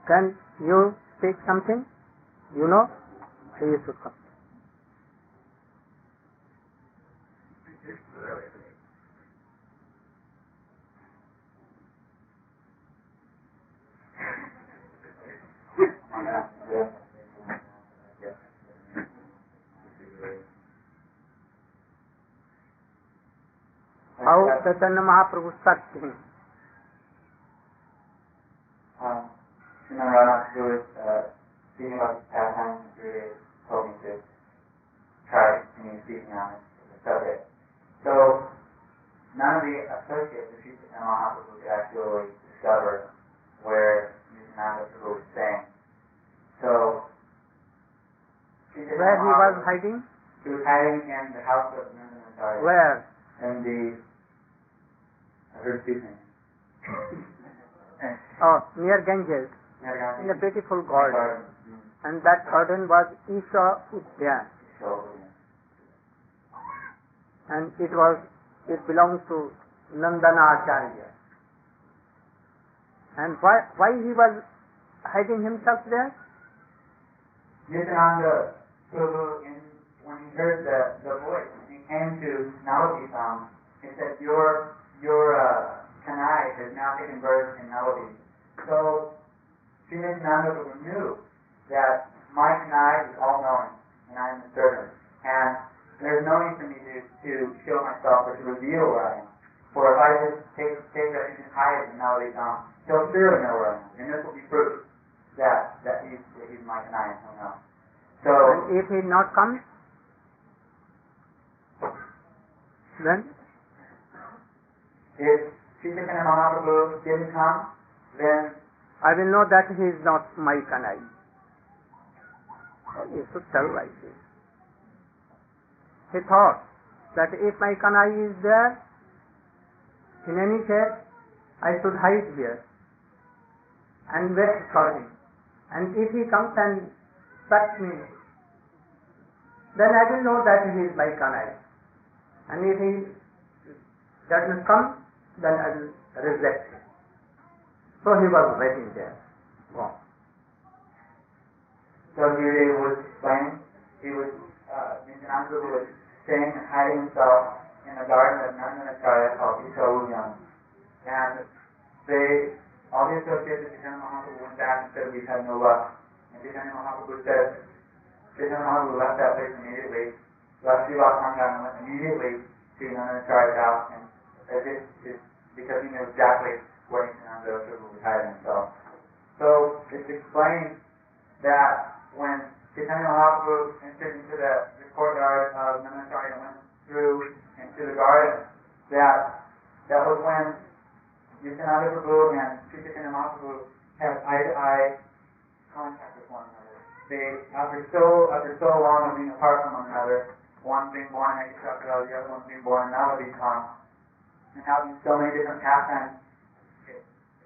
Can you speak something? You know? You should come. How Chaitanya Mahaprabhu touched him? Nityananda was speaking about the pastimes and really told me to try to continue speaking on the subject. So none of the associates of Chaitanya Mahaprabhu could actually discover where Nityananda was saying. So Where he was hiding? He was hiding in the house of Nityananda Trayodasi. Where? In the... I heard two things. Oh, near Ganges, in a beautiful garden. And that garden was Isha Udyan. And it belonged to Nandana Acharya. And why he was hiding himself there? Nityananda Prabhu, when he heard the voice, when he came to Navadvip, he said, your Kanai has now taken birth in Navadvip. So Sri Nityananda Prabhu knew that my Kanai is all-knowing, and I am the servant. And there's no need for me to show myself or to reveal where I am. For if I just take refuge and hide in Navadvip, he'll surely know where I am. And this will be proof that he's my Kanai and he'll know. So, and if he not comes, then? If Sri Chaitanya Mahaprabhu didn't come, then I will know that he is not my Kanai. You should tell like this. He thought that if my Kanai is there, in any case, I should hide here and wait for him. And if he comes and touch me, then I will know that he is my Kanai. And if he doesn't come, then I will reject him. So he was waiting there. Wow. So he was explaining, Nityananda was staying and hiding himself in the garden of Nityananda Trayodasi called Isha. And all the associates of Chaitanya Mahaprabhu went back and said, we've had no luck. And Chaitanya Mahaprabhu said, Chaitanya Mahaprabhu left that place immediately, left Srivastanga and went immediately to Nityananda Trayodasi's house, and because he knew exactly where Nityananda Prabhu was hiding himself. So it's explained that when Chaitanya Mahaprabhu entered into the courtyard of Nityananda Trayodasi and went through into the garden, that was when Nityananda Prabhu and Sri Chaitanya Mahaprabhu had eye-to-eye contact with one another. They, after so long of being apart from one another, one being born in Ekachakra, the other one being born in Navadvip, and having so many different pastimes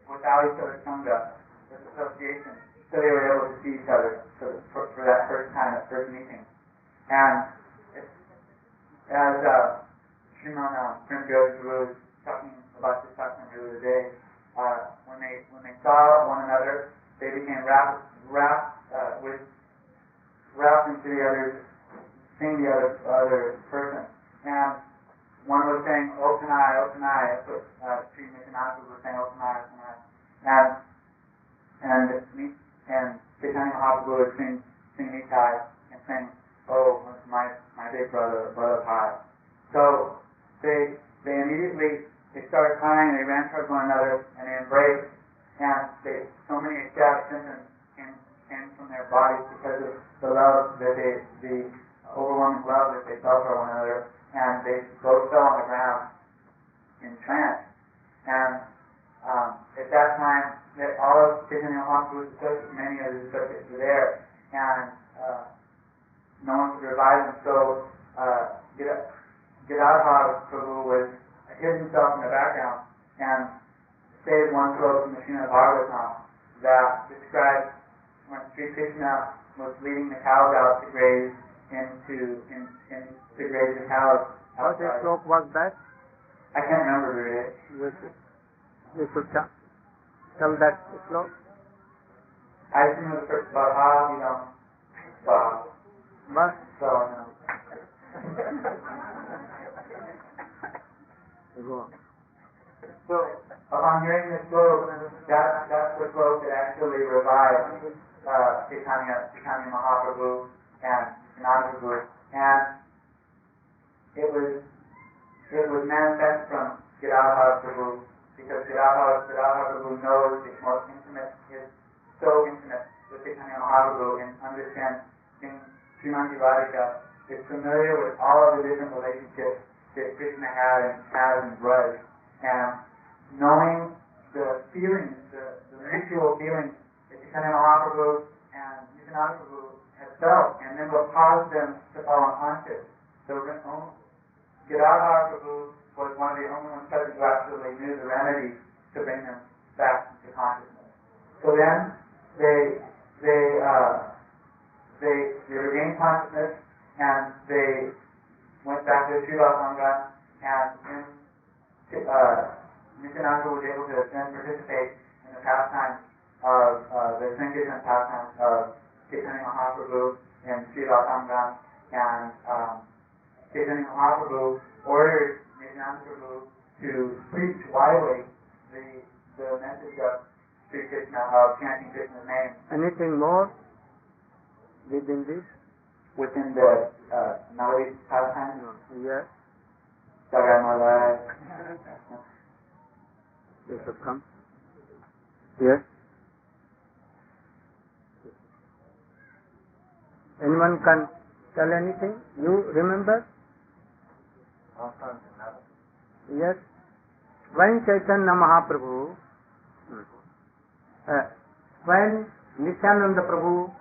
without each other's sangha, this association, so they were able to see each other for that first time, that first meeting. And as Sriman Prince Joseph was talking about this talking earlier today, when they saw one another, they became wrapped into the other's, seeing the other person. And one was saying, O Kanai, that's what Sri Nityananda was saying, O Kanai, O Kanai. And Chaitanya Mahaprabhu was saying Nitai and saying, oh, my big brother Pai. So they immediately started crying, they ran towards one another, and they embraced, and so many ecstatic symptoms came from their bodies because of the love the overwhelming love that they felt for one another, and they both fell on the ground in trance. And at that time, all of Chaitanya Mahaprabhu's associates, many of his associates were there, and no one could revive them. So Gadadhar Prabhu hid himself in the background and saved one quote from the Srimad Bhagavatam that describes when Sri Krishna was leading the cows out to graze to graze the cows outside. What slope was that? I can't remember really. You should tell that slope. I assume it was for Bob, Bob. But So, go on. So, upon hearing this book, that's the book that actually revived Chaitanya Mahaprabhu and Nityananda Prabhu, and it was manifest from Gadadhar Prabhu, because Gadadhar Prabhu knows the most intimate, is so intimate with Chaitanya Mahaprabhu and understands in Srimati Radhika, is familiar with all of the different relationships that Krishna has and Braj, and knowing the feelings, the mutual feelings that Chaitanya Mahaprabhu and Nityananda Prabhu have felt, and then what caused them to fall unconscious. So Gadadhar Prabhu was one of the only ones present who actually knew the remedy to bring them back to consciousness. So then they regained consciousness, and they went back to Srila Sangha, and Nityananda was able to then participate in the pastimes of the Sankirtan pastimes of Chaitanya Mahaprabhu and Srila Sangha, and Chaitanya Mahaprabhu ordered Nityananda Prabhu to preach widely the message of Sri Krishna, of chanting Krishna's name. Anything more within this? Within the Navadvip pastimes? Yes. Jagamala. This will come. Yes. Anyone can tell anything? You remember? Yes. When Chaitanya Mahaprabhu, when Nityananda Prabhu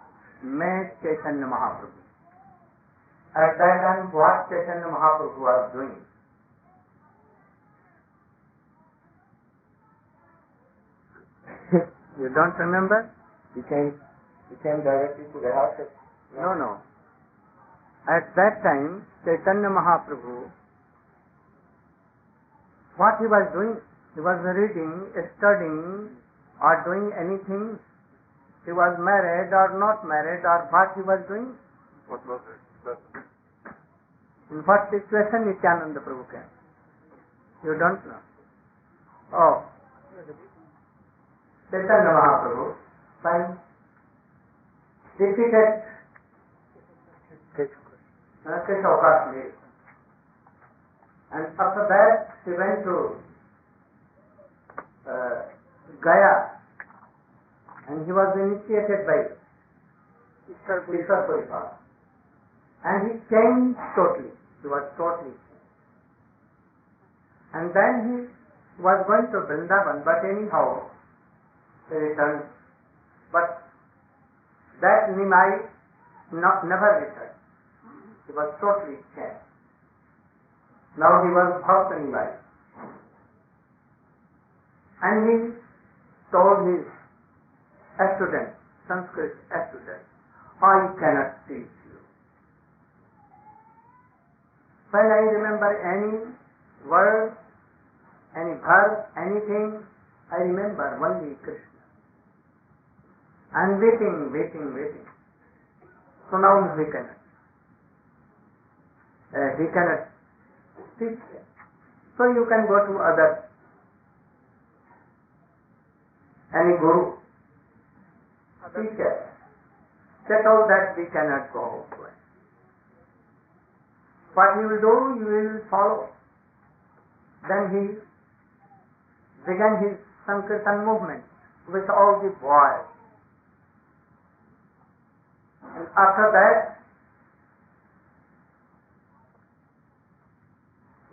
met Chaitanya Mahaprabhu, at that time what Chaitanya Mahaprabhu was doing? You don't remember? He came directly to the house of... No. At that time, Chaitanya Mahaprabhu, what he was doing? He was reading, studying, or doing anything. He was married or not married, or what he was doing? What was it? In what situation Nityananda Prabhu came? You don't know. Oh. Chaitanya Mahaprabhu, when defeated Keshav, and after that he went to Gaya, and he was initiated by Ishwar Puripal, and he changed totally. He was totally changed. And then he was going to Vrindavan, but anyhow he returned. But that Nimai never returned. He was totally changed. Now he was Bhakta Nimai. And he told his student, Sanskrit student, I cannot teach you. When I remember any word, any verse, anything, I remember only Krishna. And waiting. So now he cannot. He cannot teach them. So you can go to any guru, teacher. Set out that we cannot go to it. What he will do, you will follow. Then he began his Sankirtan movement with all the boys. And after that,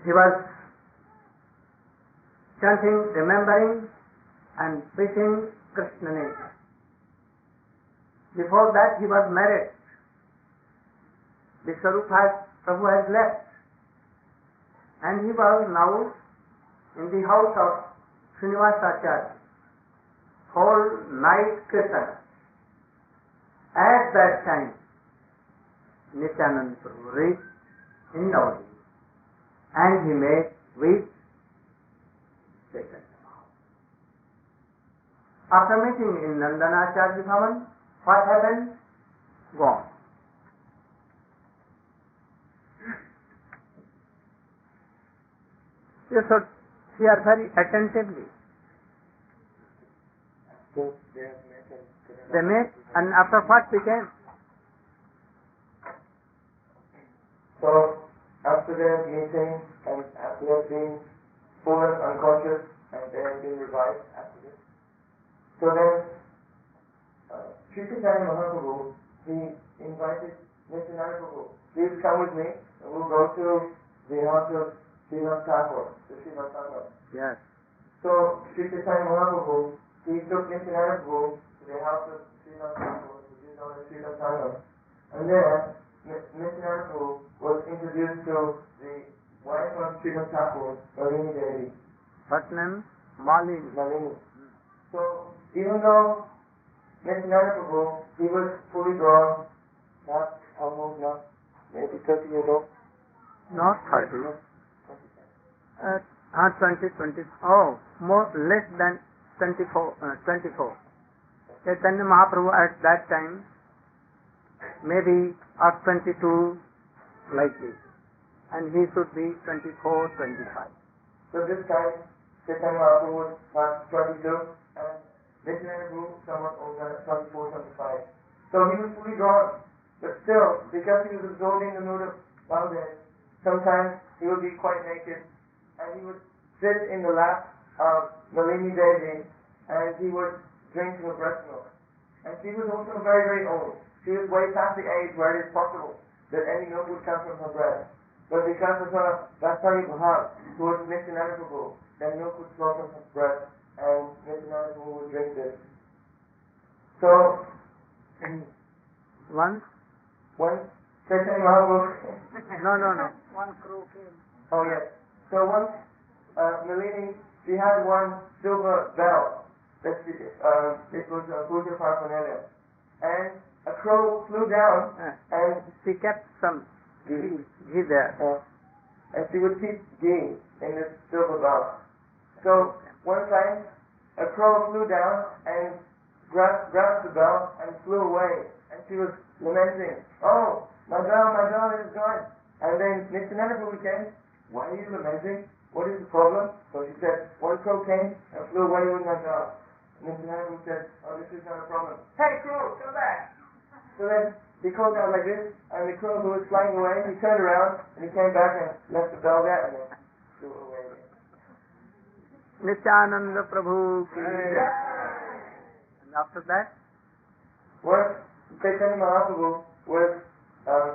he was chanting, remembering, and preaching Krishna name. Before that, he was married. Vishwarupa Prabhu has left. And he was now in the house of Srinivasacharya, whole night kirtan. At that time, Nityananda Prabhu reached in Navadvip, and he met with Chaitanya Mahaprabhu. After meeting in Nandanacharya Bhavan, what happened? Gone. You should hear very attentively. So They met, and after what became? So after their meeting and after their being fallen unconscious and they have been revived after this. So then Sri Chaitanya Mahaprabhu, he invited Nityananda Prabhu, please come with me and we'll go to the house of Srivas Thakur, the Srivas Thakur. Yes. So Sri Chaitanya Mahaprabhu, he took Nityananda Prabhu to the house of Srivas Thakur, which is known as Srivas Thakur. And there Nityananda Prabhu was introduced to the wife of Srivas Thakur, Malini Devi. What name? Malini. Malini. So even though Nityananda Prabhu, he was fully grown, maybe 30 years old. Not 30. 20. Oh, less than 24. 24. Chaitanya Mahaprabhu at that time, maybe of 22, like this. And he should be 24, 25. So this time, Chaitanya Mahaprabhu was not 22, and Nityananda Prabhu somewhat older, 24, 25. So he was fully grown. But still, because he was absorbing the mood of Baldev, sometimes he would be quite naked, and he would sit in the lap of Malini Devi, and he would drink her breast milk. And she was also very, very old. She was way past the age where it is possible that any milk would come from her breast. But because of her Dasari Bhav towards Nityananda Prabhu, then milk would flow from her breast, and Nityananda Prabhu would drink this. So, Once? when Chaitanya Mahaprabhu... No. One crow came. Oh yes. So once Malini, she had one silver bell. It was a Puja Paraphernalia. And a crow flew down and She kept some ghee, ghee there. and she would keep ghee in this silver bell. So one time a crow flew down and grabbed the bell and flew away. And she was lamenting, "Oh, my bell is gone." And then Nityananda Prabhu came, "Why are you lamenting? What is the problem?" So she said, "One crow came and flew away with my bell." And Nityananda Prabhu said, "Oh, this is not a problem. Hey crow, come back!" So then he called out like this, and the crow who was flying away, he turned around and he came back and left the bell there and then flew away again. Nityananda Prabhu. And after that? Once Chaitanya Mahaprabhu was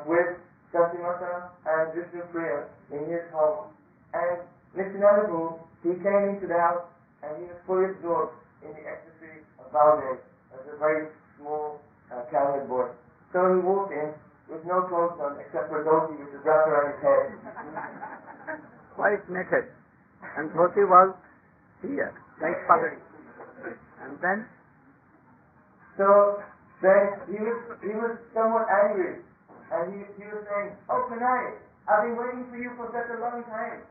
with Sasimata and Vishnu Priya in his home, and Nityananda Prabhu, he came into the house and he was fully absorbed in the ecstasy of Baldev as a very small cowherd boy. So he walked in with no clothes on except for a dhoti which was wrapped around his head. Quite naked. And dhoti was here, like pagadi. And then? So then he was somewhat angry, and he was saying, "Oh Kanai, I've been waiting for you for such a long time.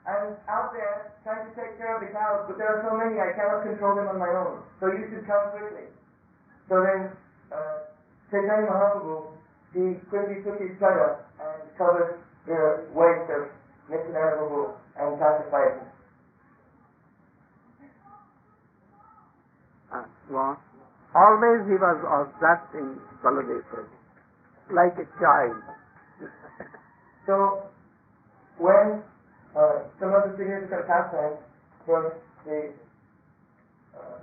I'm out there trying to take care of the cows, but there are so many I cannot control them on my own. So you should come quickly." So then Chaitanya Mahaprabhu, he quickly took his chadar and covered the waist of Nityananda Prabhu and pacified him. Always he was obsessed in Baladev, like a child. So when some of the significant pastimes from the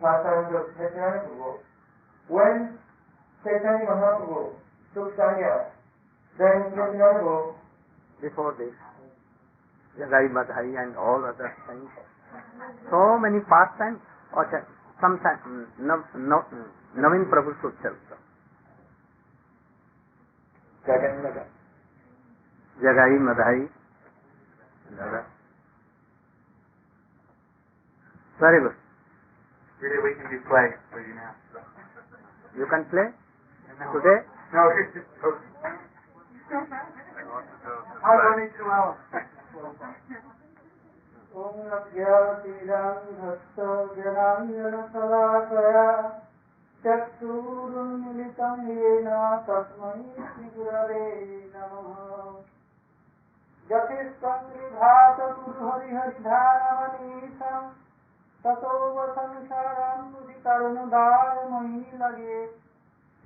pastimes of Nityananda Prabhu, when Chaitanya Mahaprabhu took sannyas, then Nityananda Prabhu, Before this, Jagai Badhai and all other things. So many pastimes. Okay. Sometimes Navin Prabhu should tell them. Jagai Madhai and other. Very good. Really, we can do play for you now. You can play today? No, it's just I don't need 2 hours. Om Adhyatiranthasta Jnanjana Salakaya Chakshurunmilitam Yena Tasmai Shri Gurave Namaha Jatistam Vibhata Guru Hari Hari Dhanamanisam Tato Vasansaram Mudikarunadaya Mahi Lage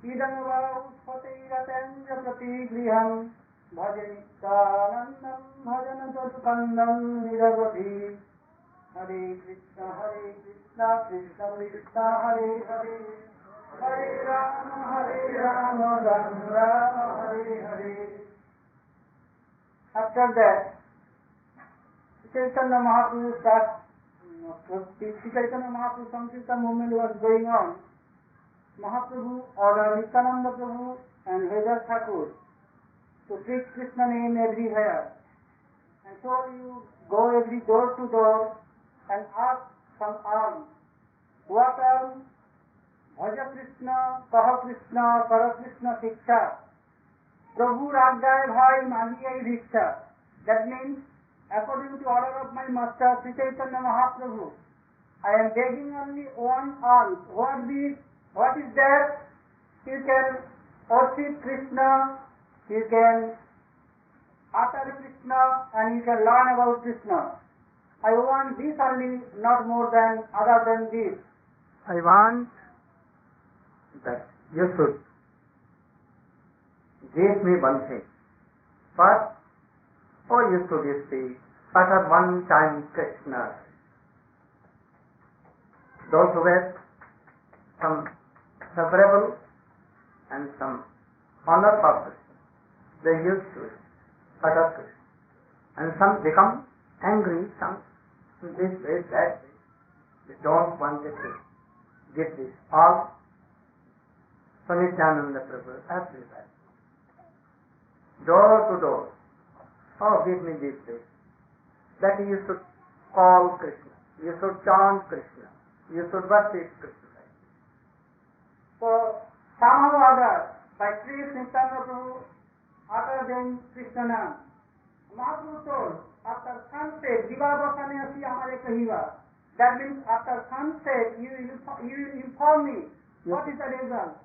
Idam Va Utpate Iratenja Pratigriham Bhajanityanandam Bhajana Sadukandam Niravati Hare Krishna Krishna Krishna Hare Hare Hare Rama Rama Hare Hare. After that, Chaitanya Mahaprabhu Chaitanya Mahaprabhu Sankirtan movement was going on. Mahaprabhu ordered Nityananda Prabhu and Hridaya Thakur to preach Krishna name everywhere. And so you go every door to door and ask some alms. What alms? Bhaja Krishna, Kaha Krishna, Kara Krishna Shiksha. Prabhu Ragdaya Bhai Magiyai Bhiksha. That means, according to order of my master, Sri Chaitanya Mahaprabhu, I am begging only one alms. What is that? You can worship Krishna, you can utter Krishna, and you can learn about Krishna. I want this only, not more than other than this. I want that you should give me one thing. First, you should speak, utter one time Krishna. Those who have some favorable and some honor purpose, they used to utter Krishna. And some become angry, some this way, that way. They don't want to give this all. So Nityananda Prabhu everywhere, door to door. Give me this way. That you should call Krishna, you should chant Krishna, you should worship Krishna. So somehow or other, by Sri Nityananda Prabhu, other than Krishna Nam, Mahaprabhu told, after sunset, Divabhasane Asi Amare Kahiva. That means after sunset, you will inform me what is the result.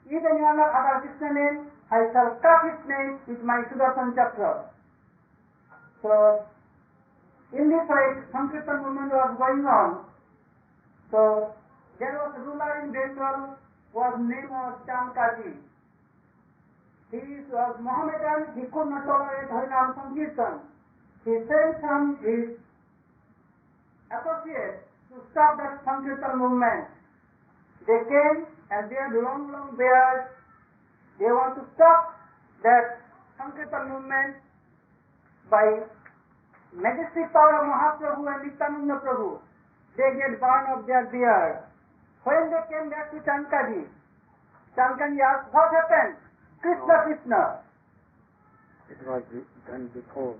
Even you are not other Krishna name, I shall cut his name with my Sudarshan Chakra. So, in this way, Sankirtan movement was going on. So, there was a ruler in Bengal whose name was Chankaji. He was Mohammedan, he could not tolerate Harinam Sankirtan. He sent some his associates to stop that Sankirtan movement. They came and they had long beards. They want to stop that Sankirtan movement by majestic power of Mahaprabhu and Nityananda Prabhu. They get burned of their beard. When they came back to Chankaji asked, what happened? Krishna. It was done before.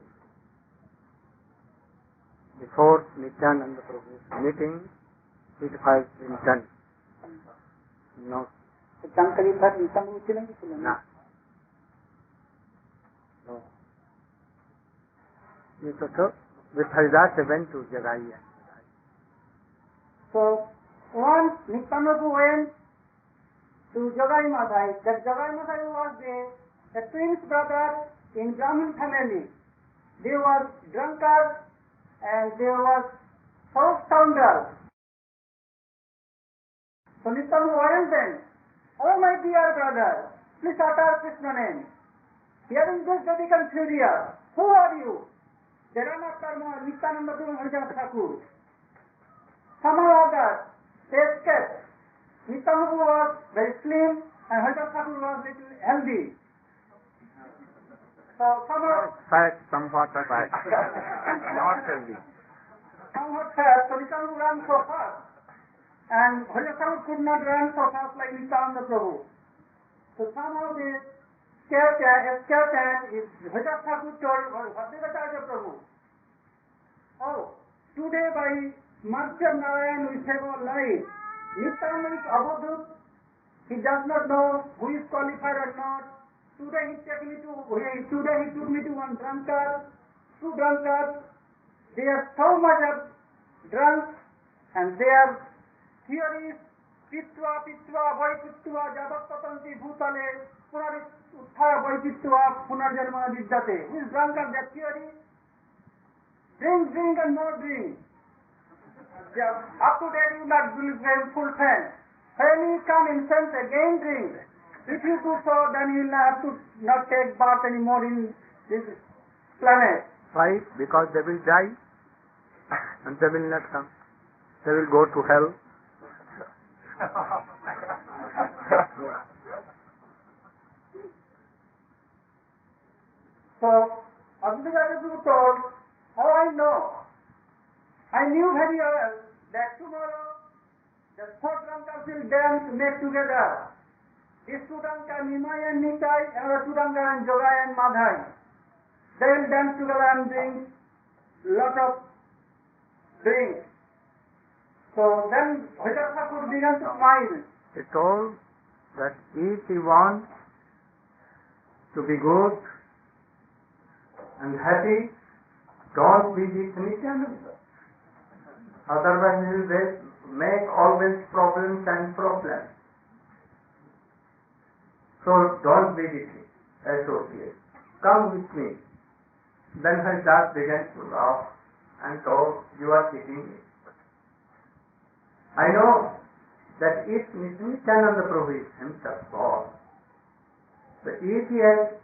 Before Nityananda Prabhu's meeting, it has been done. No. Chankaji thought Nityananda Prabhu? No. No. With Haridas they went to Jagai. So, once Nityananda Prabhu went to Jagai Madhai, that Jagai Madhai was a twins brother in Brahmin family. They were drunkards and they were so scoundrels. So Nityananda warned them, oh my dear brother, please utter Krishna name. Hearing this, they become furious. Who are you? They ran after Nityananda Prabhu and Hridaya Thakur. Somehow or other, they escaped. Nityananda Prabhu was very slim and Hridaya Thakur was little healthy. So somehow fat, somewhat fat, not healthy. Somewhat fat, so Nityananda Prabhu ran so fast. And Hridaya Thakur could not run so fast like Nityananda Prabhu. So somehow they escaped and Hridaya Thakur told, what is the charge of Prabhu? Oh, today by mercy of Narayan we save our life. Nityananda is Avadhut. He does not know who is qualified or not. Today he took me to one drunkard, two drunkards. they are so much of drunk, and their theories, pitva vaipitva jabat patanti bhutale punarit uttha vaipitva punarjanma vidyate. His drunkard, their theory, drink and more drink. Up to date you not will be full fan. When you come in sense again drink. If you do so, then you will have to not take bath anymore in this planet. Why? Because they will die and they will not come. They will go to hell. So, Advaita Guru told, how I know? I knew very well that tomorrow the four drunkards will dance, make together. These two drunkards, Nimai and Nitai, and the two drunkards and Jogai and Madhai. They will dance together and drink lot of drink. So then Bhajar Thakur began to smile. He told that if he wants to be good and happy, don't visit Nityananda. Otherwise he will make always problems and problems. So don't visit me, associate. Come with me. Then Haridas began to laugh and told, you are kidding me. I know that if Nityananda Prabhu is himself God, but if he has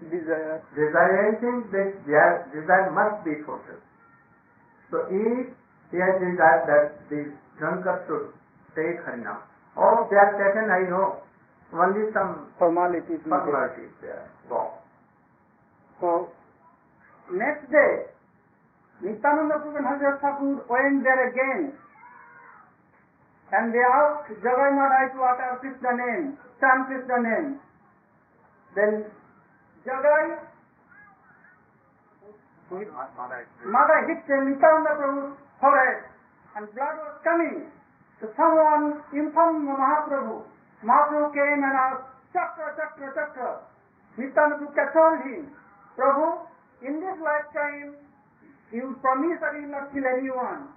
desire anything, that desire must be fulfilled. So if he has desired that the drunkard should take Harinam, all they are taken, I know. Only some formalities there. Wow. So, next day, Nityananda Prabhu and Haridas Thakur went there again. And they asked Jagai Madhai to utter Krishna name, chant Krishna name. Then Jagai Madhai hit Nityananda Prabhu's forehead and blood was coming. So someone informed Mahaprabhu. Mahaprabhu came and asked, Chakra. Nityananda Prabhu told him, Prabhu, in this lifetime, you promise that you will not kill anyone.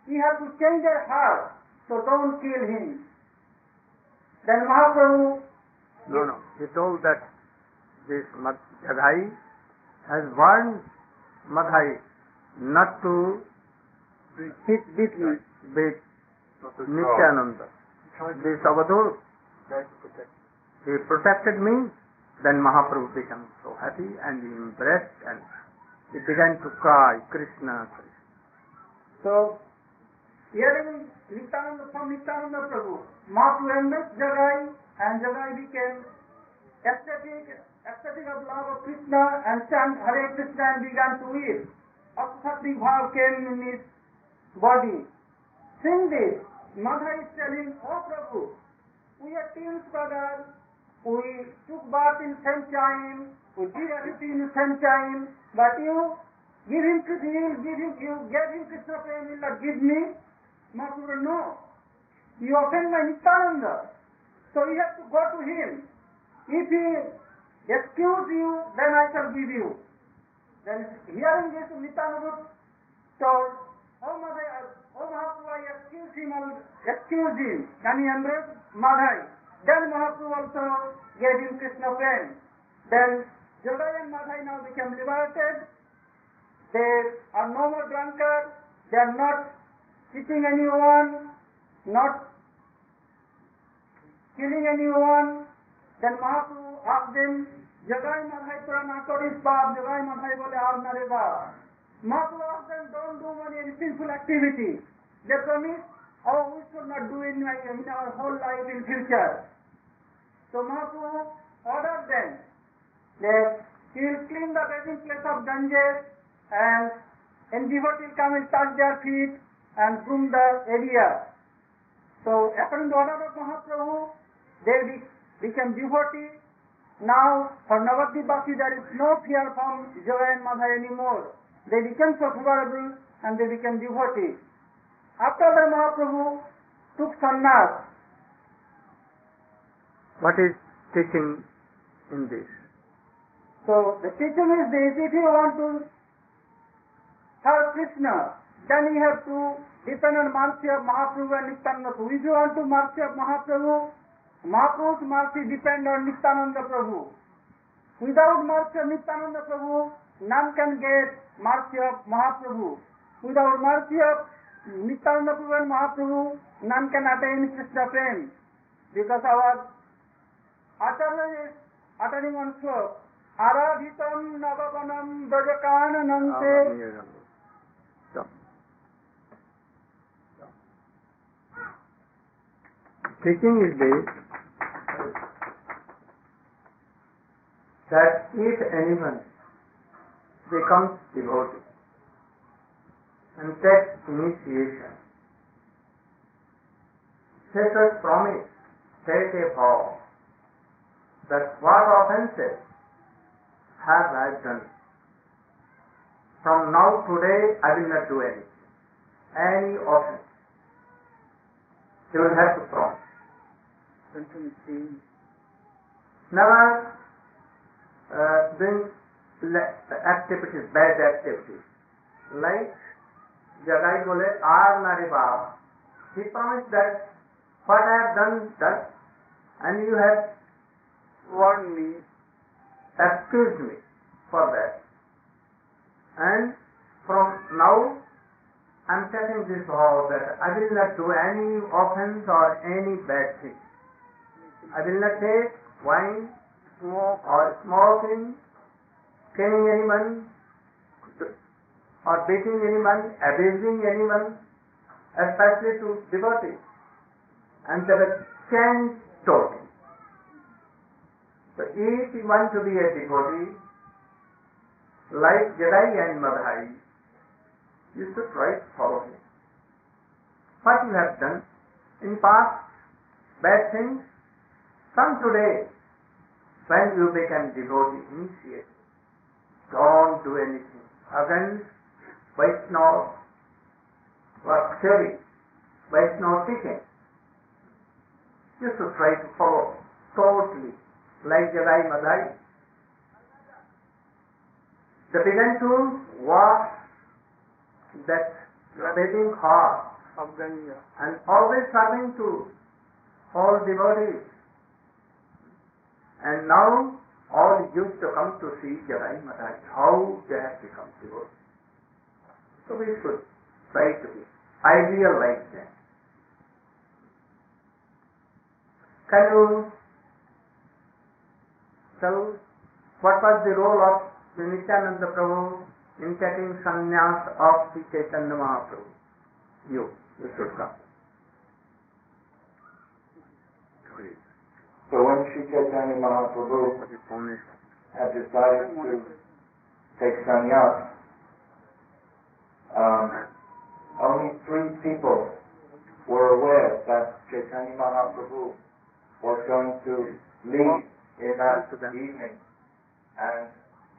You have to change their heart, so don't kill him. Then Mahaprabhu... No. He told that this Jagai has warned Madhai not to beat Nityananda. This Avadhur, he protected me. Then Mahaprabhu became so happy and he embraced and he began to cry, Krishna, Krishna. So, hearing from Nityananda Prabhu, Mahaprabhu embraced Jagai and Jagai became ecstatic of love of Krishna and chant Hare Krishna and began to weep. Asthati bhav came in his body. Seeing this, Madhai is telling, Oh Prabhu, we are twins brothers, we took bath in same time, we did everything in the same time, but you gave him Krishna prema, will not give me? Mahaprabhu, no. You offend my Nityananda, so you have to go to him. If he excuse you, then I shall give you. Then hearing this, Nityananda told, Oh Mahaprabhu, I excuse him. Then he embraced Madhai. Then Mahaprabhu also gave him Krishna prema. Then Jagai and Madhai now became liberated. They are no more drunkards. They are not cheating anyone, not killing anyone. Then Mahaprabhu asked them, Jagai Madhai tura na korish paap. Jagai Madhai bole aar na re baap. Mahaprabhu asked them, don't do any sinful activity. They promised, we should not do in our whole life in future. So Mahaprabhu ordered them that he will clean the bathing place of Ganges and devotee will come and touch their feet and groom the area. So according to the order of Mahaprabhu, they became devotee. Now for Navadvipvasi there is no fear from Jagai and Madhai anymore. They became so favorable and they became devotee. After that Mahaprabhu took sannyas. What is teaching in this? So the teaching is this: if you want to serve Krishna, then you have to depend on mercy of Mahaprabhu and Nityananda Prabhu. If you want to mercy of Mahaprabhu, Mahaprabhu's mercy depend on Nityananda Prabhu. Without mercy of Nityananda Prabhu, none can get mercy of Mahaprabhu. Without mercy of Nityananda Prabhu and Mahaprabhu, none can attain Krishna Prem. Because our Acharya is uttering one slok, Aradhitam Navavanam Brajakananante. Teaching is this, that if anyone becomes devotee and takes initiation, take a promise, take a vow, that what offenses have I done? From now today I will not do any offense. You will have to promise. Never doing activities, bad activities. Like Jagai Bole, Aar Nare Baap. He promised that what I have done, and you have warned me, excused me for that. And from now, I am taking this vow that I will not do any offense or any bad thing. I will not take wine, smoke or smoking, killing anyone, or beating anyone, abusing anyone, especially to devotees. And they were changed totally. So if you want to be a devotee, like Jadai and Madhai, you should try to follow him. What you have done in past, bad things, come today, when you become devotee, initiate. Don't do anything against Vaishnava theory, Vaishnava teaching. You should try to follow totally, like Jadai Madhai. They began to wash that bathing heart and always serving to all devotees. And now all used to come to see Jadai Madhai, how they have become devotees. So we should try to be ideal like that. Can you tell what was the role of Nityananda Prabhu in taking sannyas of the Chaitanya Mahaprabhu? You should come. So when Sri Chaitanya Mahaprabhu had decided to take sannyas, only 3 people were aware that Chaitanya Mahaprabhu was going to leave in that evening and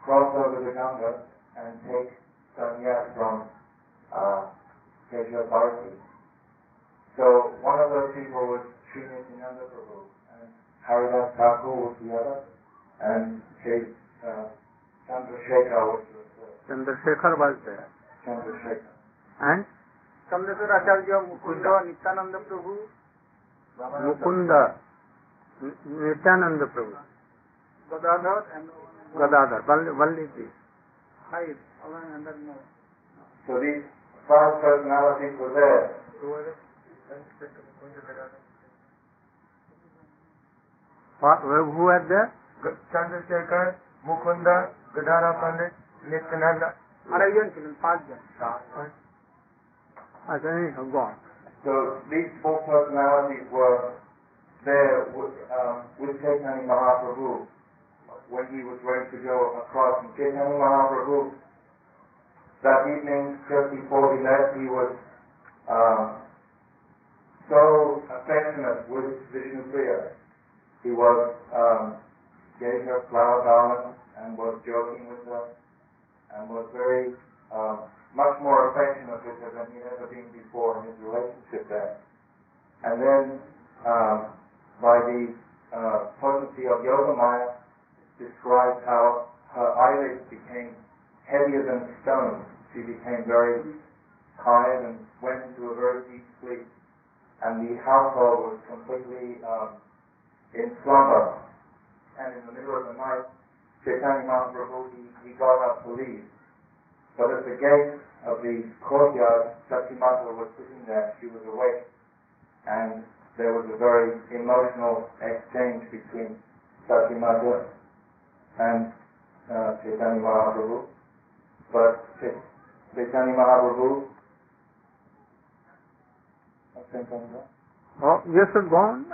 cross over the Ganga and take sannyas from Keshav Bharati. So one of those people was Sri Nityananda Prabhu, and Haridas Thakur was the other, and Chandrasekhar was the third. Chandrasekhar was there. Chandrasekhar. And? Chandrasekhar Acharya, Mukunda, Nityananda Prabhu. Mukunda, Nityananda Prabhu. Gadadhar and Gadadhar, Valliji. So these 5 personalities were there. Who was there? Chandrasekhar, Mukunda, Gadadhar Pandit, Nityananda. So these 4 personalities were there with Chaitanya Mahaprabhu when he was ready to go across. And Chaitanya Mahaprabhu, that evening, just before he left, he was so affectionate with Vishnupriya. He was gave her flower garlands and was joking with her and was very much more affectionate with her than he had ever been before in his relationship there. And then by the potency of Yogamaya, described how her eyelids became heavier than stone she became very tired and went into a very deep sleep, and the household was completely in slumber. And in the middle of the night, Chaitanya Mahaprabhu, he got up to leave. But at the gate of the courtyard, Sakyamata was sitting there. She was awake, and there was a very emotional exchange between Sakyamata and Chaitanya Mahaprabhu. But Chaitanya Mahaprabhu, oh, you should go on.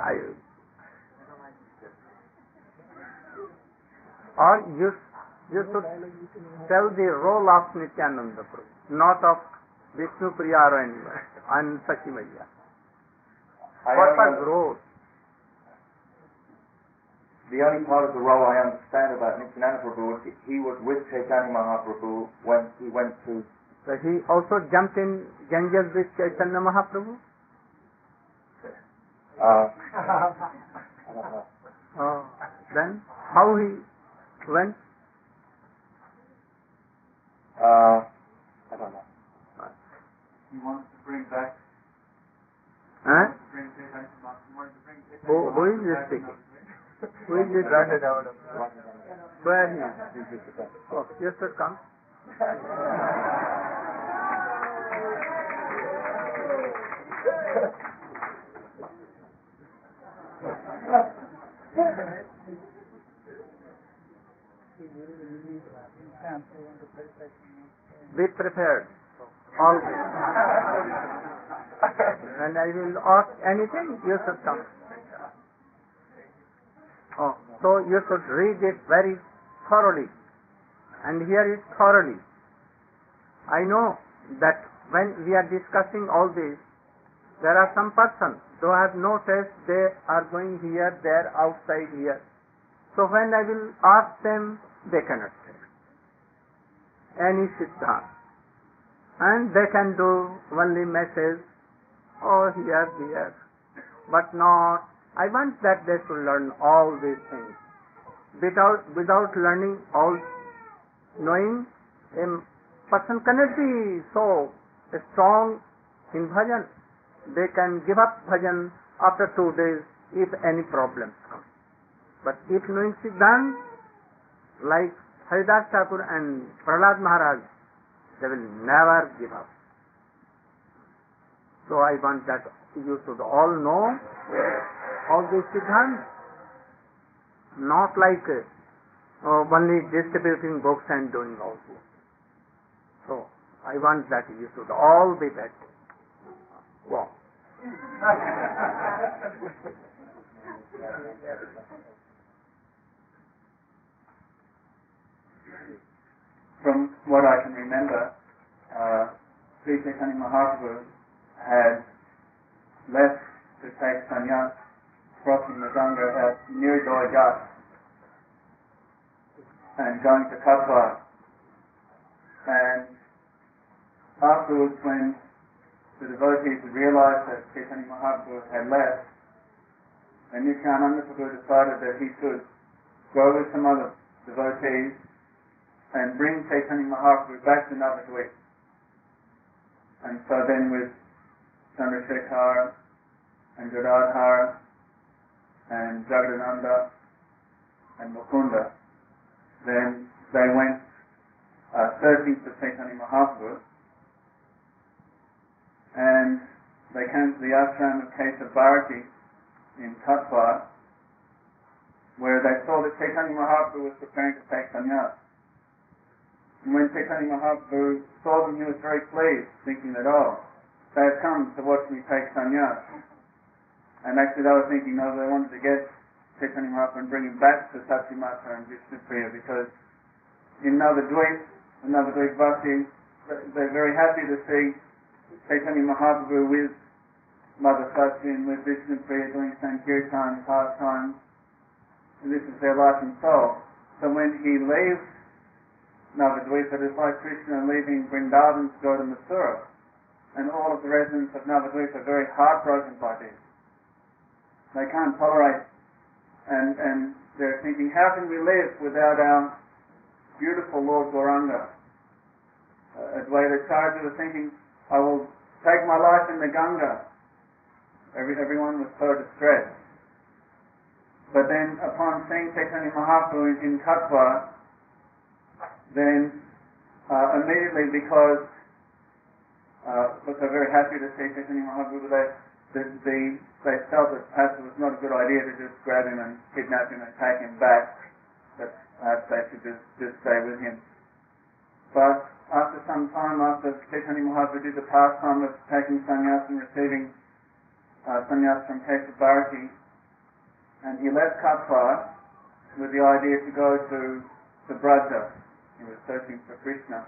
Or you should tell the role of Nityananda Prabhu, not of Vishnu Priya or anyone, and Sakimaya. What was role? The only part of the role I understand about Nityananda Prabhu is he was with Chaitanya Mahaprabhu when he went to... So he also jumped in Ganges with Chaitanya Mahaprabhu? I don't know. Oh, then how he went? I don't know. He wants to bring back. Huh? Bring Chaitanya Mahaprabhu. Who is this speaking? Who is this? Where he is? Oh, you should come. Be prepared, always. When I will ask anything, you should come. Oh, so you should read it very thoroughly and hear it thoroughly. I know that when we are discussing all this, there are some persons who have no taste, they are going here, there, outside here. So when I will ask them, they cannot say any siddhant. And they can do only message, oh here, but not. I want that they should learn all these things. Without learning all, knowing, a person cannot be so strong in bhajan. They can give up bhajan after 2 days if any problems come. But if knowing Siddhant, like Haridas Thakur and Prahlad Maharaj, they will never give up. So I want that you should all know all these Siddhants, not like only distributing books and doing all this. So I want that you should all be that. Wow. From what I can remember, Sri Chaitanya Mahaprabhu had left to take sannyas crossing the Ganga at Nirdoy Ghat and going to Katwa. And afterwards, when the devotees realized that Chaitanya Mahaprabhu had left, and Nityananda Prabhu decided that he should go with some other devotees and bring Chaitanya Mahaprabhu back to Navadvip. And so then with Chandrasekhar and Gadadhar and Jagadananda and Mukunda, then they went searching for Chaitanya Mahaprabhu, and they came to the ashram of Keshav Bharati in Katwa, where they saw that Chaitanya Mahaprabhu was preparing to take sannyas. And when Chaitanya Mahaprabhu saw them, he was very pleased, thinking that, oh, they have come to watch me take sannyas. And actually they were thinking, no, they wanted to get Chaitanya Mahaprabhu and bring him back to Satyamata and Vishnupriya, because in Navadvip, the Navadvip Vasis, they're very happy to see Chaitanya Mahaprabhu with Mother Satya and with Vishnupriya doing Sankirtan, pastimes. And this is their life and soul. So when he leaves Navadvip, it is like Krishna leaving Vrindavan to go to Mathura. And all of the residents of Navadvip are very heartbroken by this. They can't tolerate, and they're thinking, how can we live without our beautiful Lord Gauranga? Advaitacharya was thinking, I will take my life in the Ganga. Everyone was so distressed. But then upon seeing Chaitanya Mahaprabhu in Katwa, then immediately, because they're very happy to see Chaitanya Mahaprabhu, they felt that perhaps it was not a good idea to just grab him and kidnap him and take him back, that perhaps they should just stay with him. But after some time, after Chaitanya Mahaprabhu did the pastime of taking sannyas and receiving sannyas from Kesha Bharati, and he left Katwa with the idea to go to Braja. He was searching for Krishna.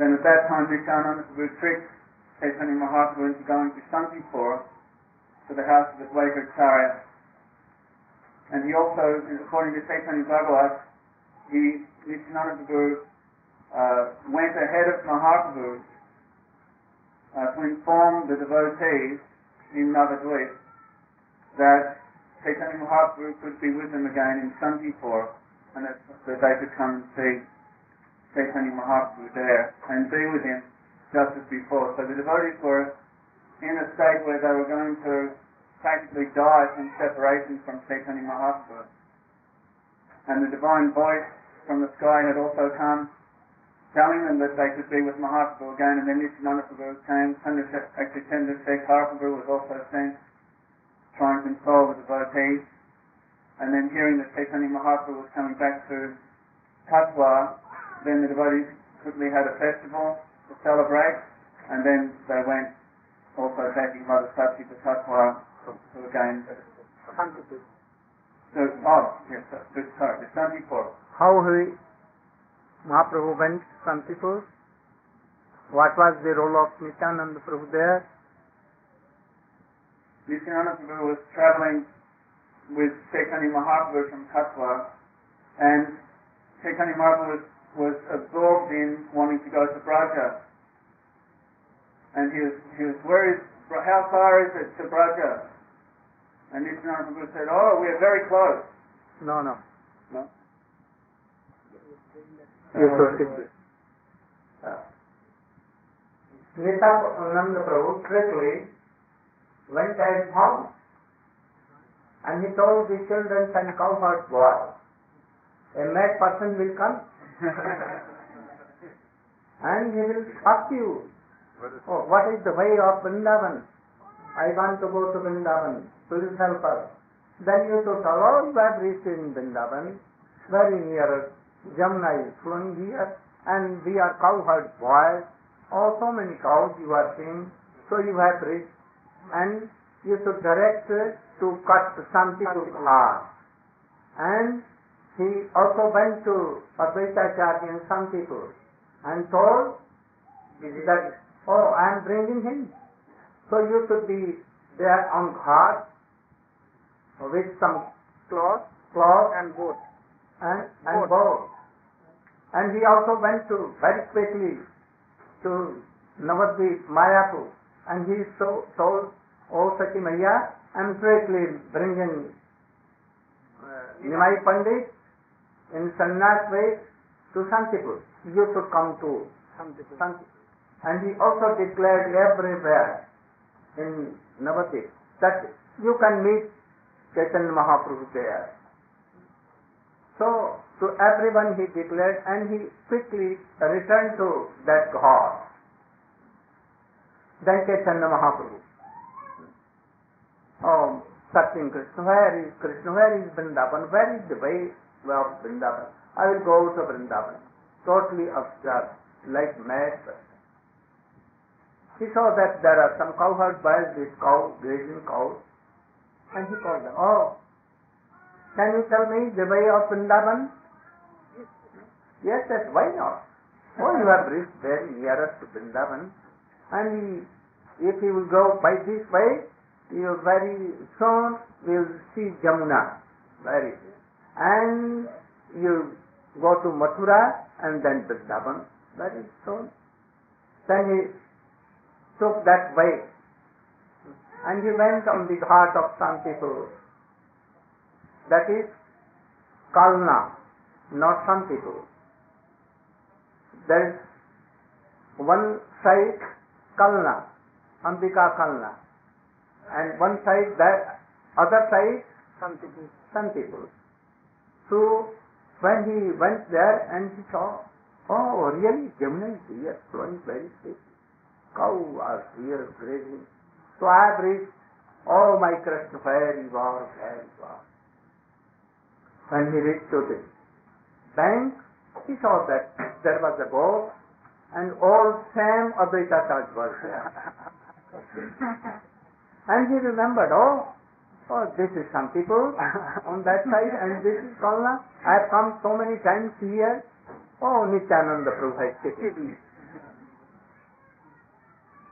Then at that time, Nityananda Prabhu tricked Chaitanya Mahaprabhu into going to Shantipur, to the house of Advaitacharya. And he also, according to Chaitanya Bhagavat, Nityananda Prabhu went ahead of Mahaprabhu to inform the devotees in Navadvip that Chaitanya Mahaprabhu could be with them again in Shantipur, and that they could come and see Chaitanya Mahaprabhu there and be with him just as before. So the devotees were in a state where they were going to practically die from separation from Chaitanya Mahaprabhu. And the divine voice from the sky had also come telling them that they could be with Mahaprabhu again, and then Nityananda Prabhu came, actually Chandrasekhar Prabhu was also sent, trying to console the devotees. And then hearing that Chaitanya Mahaprabhu was coming back to Katwa, then the devotees quickly had a festival to celebrate, and then they went also taking Mother Sachi to Katwa to again to Shantipur. How Mahaprabhu went to Shantipur? What was the role of Nityananda Prabhu there? Nityananda Prabhu was traveling with Chaitanya Mahaprabhu from Katwa, and Chaitanya Mahaprabhu was absorbed in wanting to go to Braja. And he was how far is it to Braja? And Nityananda Prabhu said, oh, we are very close. No. Nityananda Prabhu quickly went at home, and he told the children and cowherd boy, a mad person will come and he will ask you, oh, what is the way of Vrindavan? I want to go to Vrindavan, please help us. Then you should tell, oh, you have reached in Vrindavan, very near us. Jamuna is flowing here, and we are cowherd boys. Oh, so many cows you are seeing, so you have reached. And you should direct to cut some people's heart. And he also went to Advaitacharya in Shantipur and told that, oh, I am bringing him. So you should be there on guard with some cloth and goat. And bow. And he also went to very quickly to Navadvip, Mayapur, and he told, oh Sati Maya, I am quickly bringing Nimai Pandit in sannyas way to Shantipur. You should come to Shantipur. And he also declared everywhere in Navadvip that you can meet Chaitanya Mahaprabhu there. So, to everyone he declared, and he quickly returned to that God. Then Chaitanya Mahaprabhu. Oh, searching Krishna, where is Krishna? Where is Vrindavan? Where is the way of Vrindavan? I will go to Vrindavan. Totally absurd, like mad person. He saw that there are some cowherd boys with grazing cows, and he called them, oh, can you tell me the way of Vrindavan? Yes, why not? Oh, you have reached very nearest to Vrindavan, and if you will go by this way, you very soon will see Jamuna, and you go to Mathura and then Vrindavan, very soon. Then he took that way, and he went on the heart of Shantipur. That is Kalna, not Shantipur. There is one side Kalna, Ambika Kalna, and one side that other side Santipur. So when he went there and he saw, oh really, Jamuna is here, flowing very safely. Cows are here grazing. So I have reached, oh my Krishna, where you are, where you are. When he reached to the bank, he saw that there was a goat and old Sam Advaita Church was there. And he remembered, oh, this is some people on that side and this is Kalna. I have come so many times here. Oh, Nityananda Prabhu has taken me.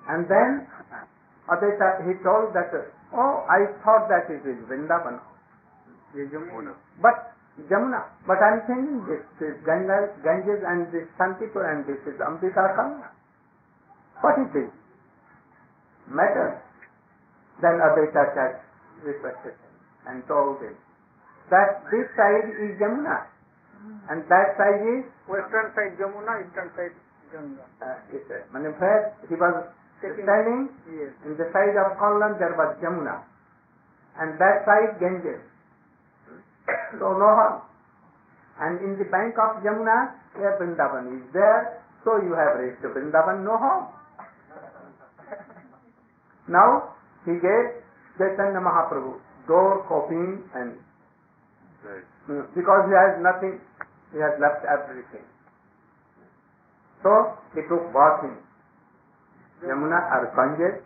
And then Advaita, he told that, oh, I thought that it is Vrindavan. But Jamuna, but I am thinking this is Ganges and this Santipur and this is Ambika Kalna. What is this matter? Then Advaita Church requested him and told him that this side is Jamuna and that side is western side Jamuna, eastern side Ganga. Where he was standing, yes. In the side of Kalna there was Jamuna and that side Ganges. So no harm. And in the bank of Jamuna, where Vrindavan is there, so you have reached Vrindavan, no harm. Now he gave Chaitanya Mahaprabhu door, coffin and because he has nothing, he has left everything. So he took bath in Yamuna or Ganges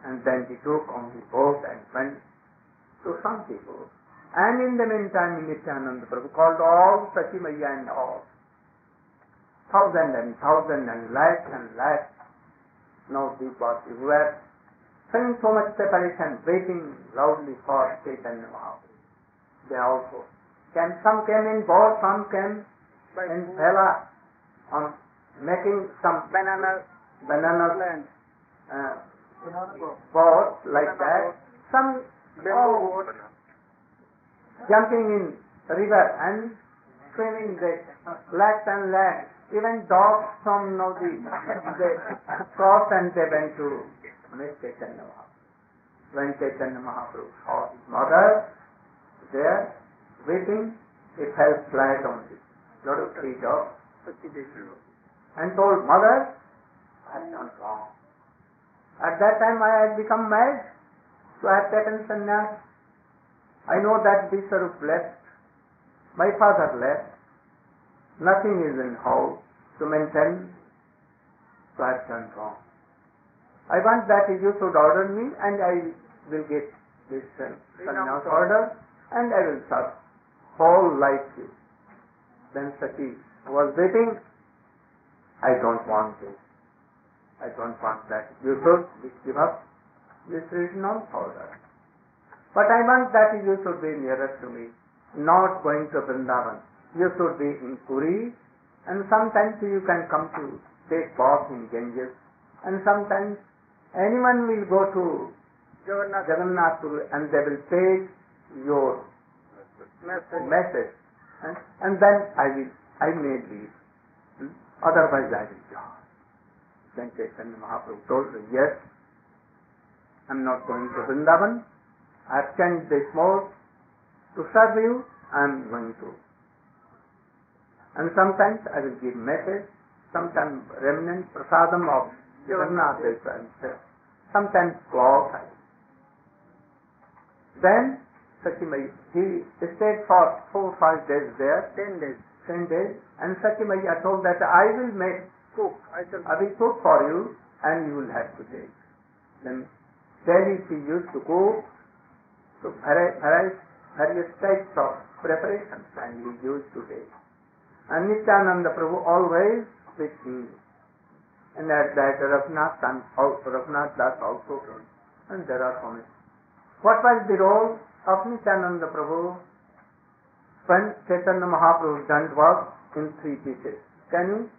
and then he took on the boat and went to some people. And in the meantime, Nityananda Prabhu called all Sachi Maya and all, thousand and lakhs. Now these was everywhere, showing so much separation, waiting loudly for Chaitanya Mahaprabhu. They also came. Some came in boat, some came in Bhela, on making some banana land, boat like that. Some jumping in river and swimming the lakhs and lakhs. Even dogs from Nodi, they crossed and they went to meet Chaitanya Mahaprabhu. When Chaitanya Mahaprabhu saw his mother there weeping, he fell flat on the lotus feet of Sachidev and told, Mother, I have done wrong. At that time I had become mad, so I have taken sannyas. I know that Viswarup left, my father left, nothing is in house to maintain, so I have done wrong. I want that you should order me and I will get this sannyas order and I will serve whole life you. Then Sati was waiting, I don't want this. I don't want that. You should give up this written order. But I want that you should be nearest to me, not going to Vrindavan. You should be in Puri, and sometimes you can come to take bath in Ganges, and sometimes anyone will go to Jagannath and they will take your message, and then I may leave. Otherwise I will die. Then Chaitanya Mahaprabhu told her, yes, I am not going to Vrindavan. I have changed this mode to serve you, I am going to. And sometimes I will give message, sometimes remnant prasadam of Jagannath, sometimes cloth. Then Sachimayi, he stayed for 4 or 5 days there, 10 days, and Sachimayi told that I will make cook, I will cook for you and you will have to take. Then daily she used to cook, so various types of preparations and he used to take. And Nityananda Prabhu always with him. And at that Raghunath Das also came. And there are so many. What was the role of Nityananda Prabhu when Chaitanya Mahaprabhu done was in 3 pieces? Can you?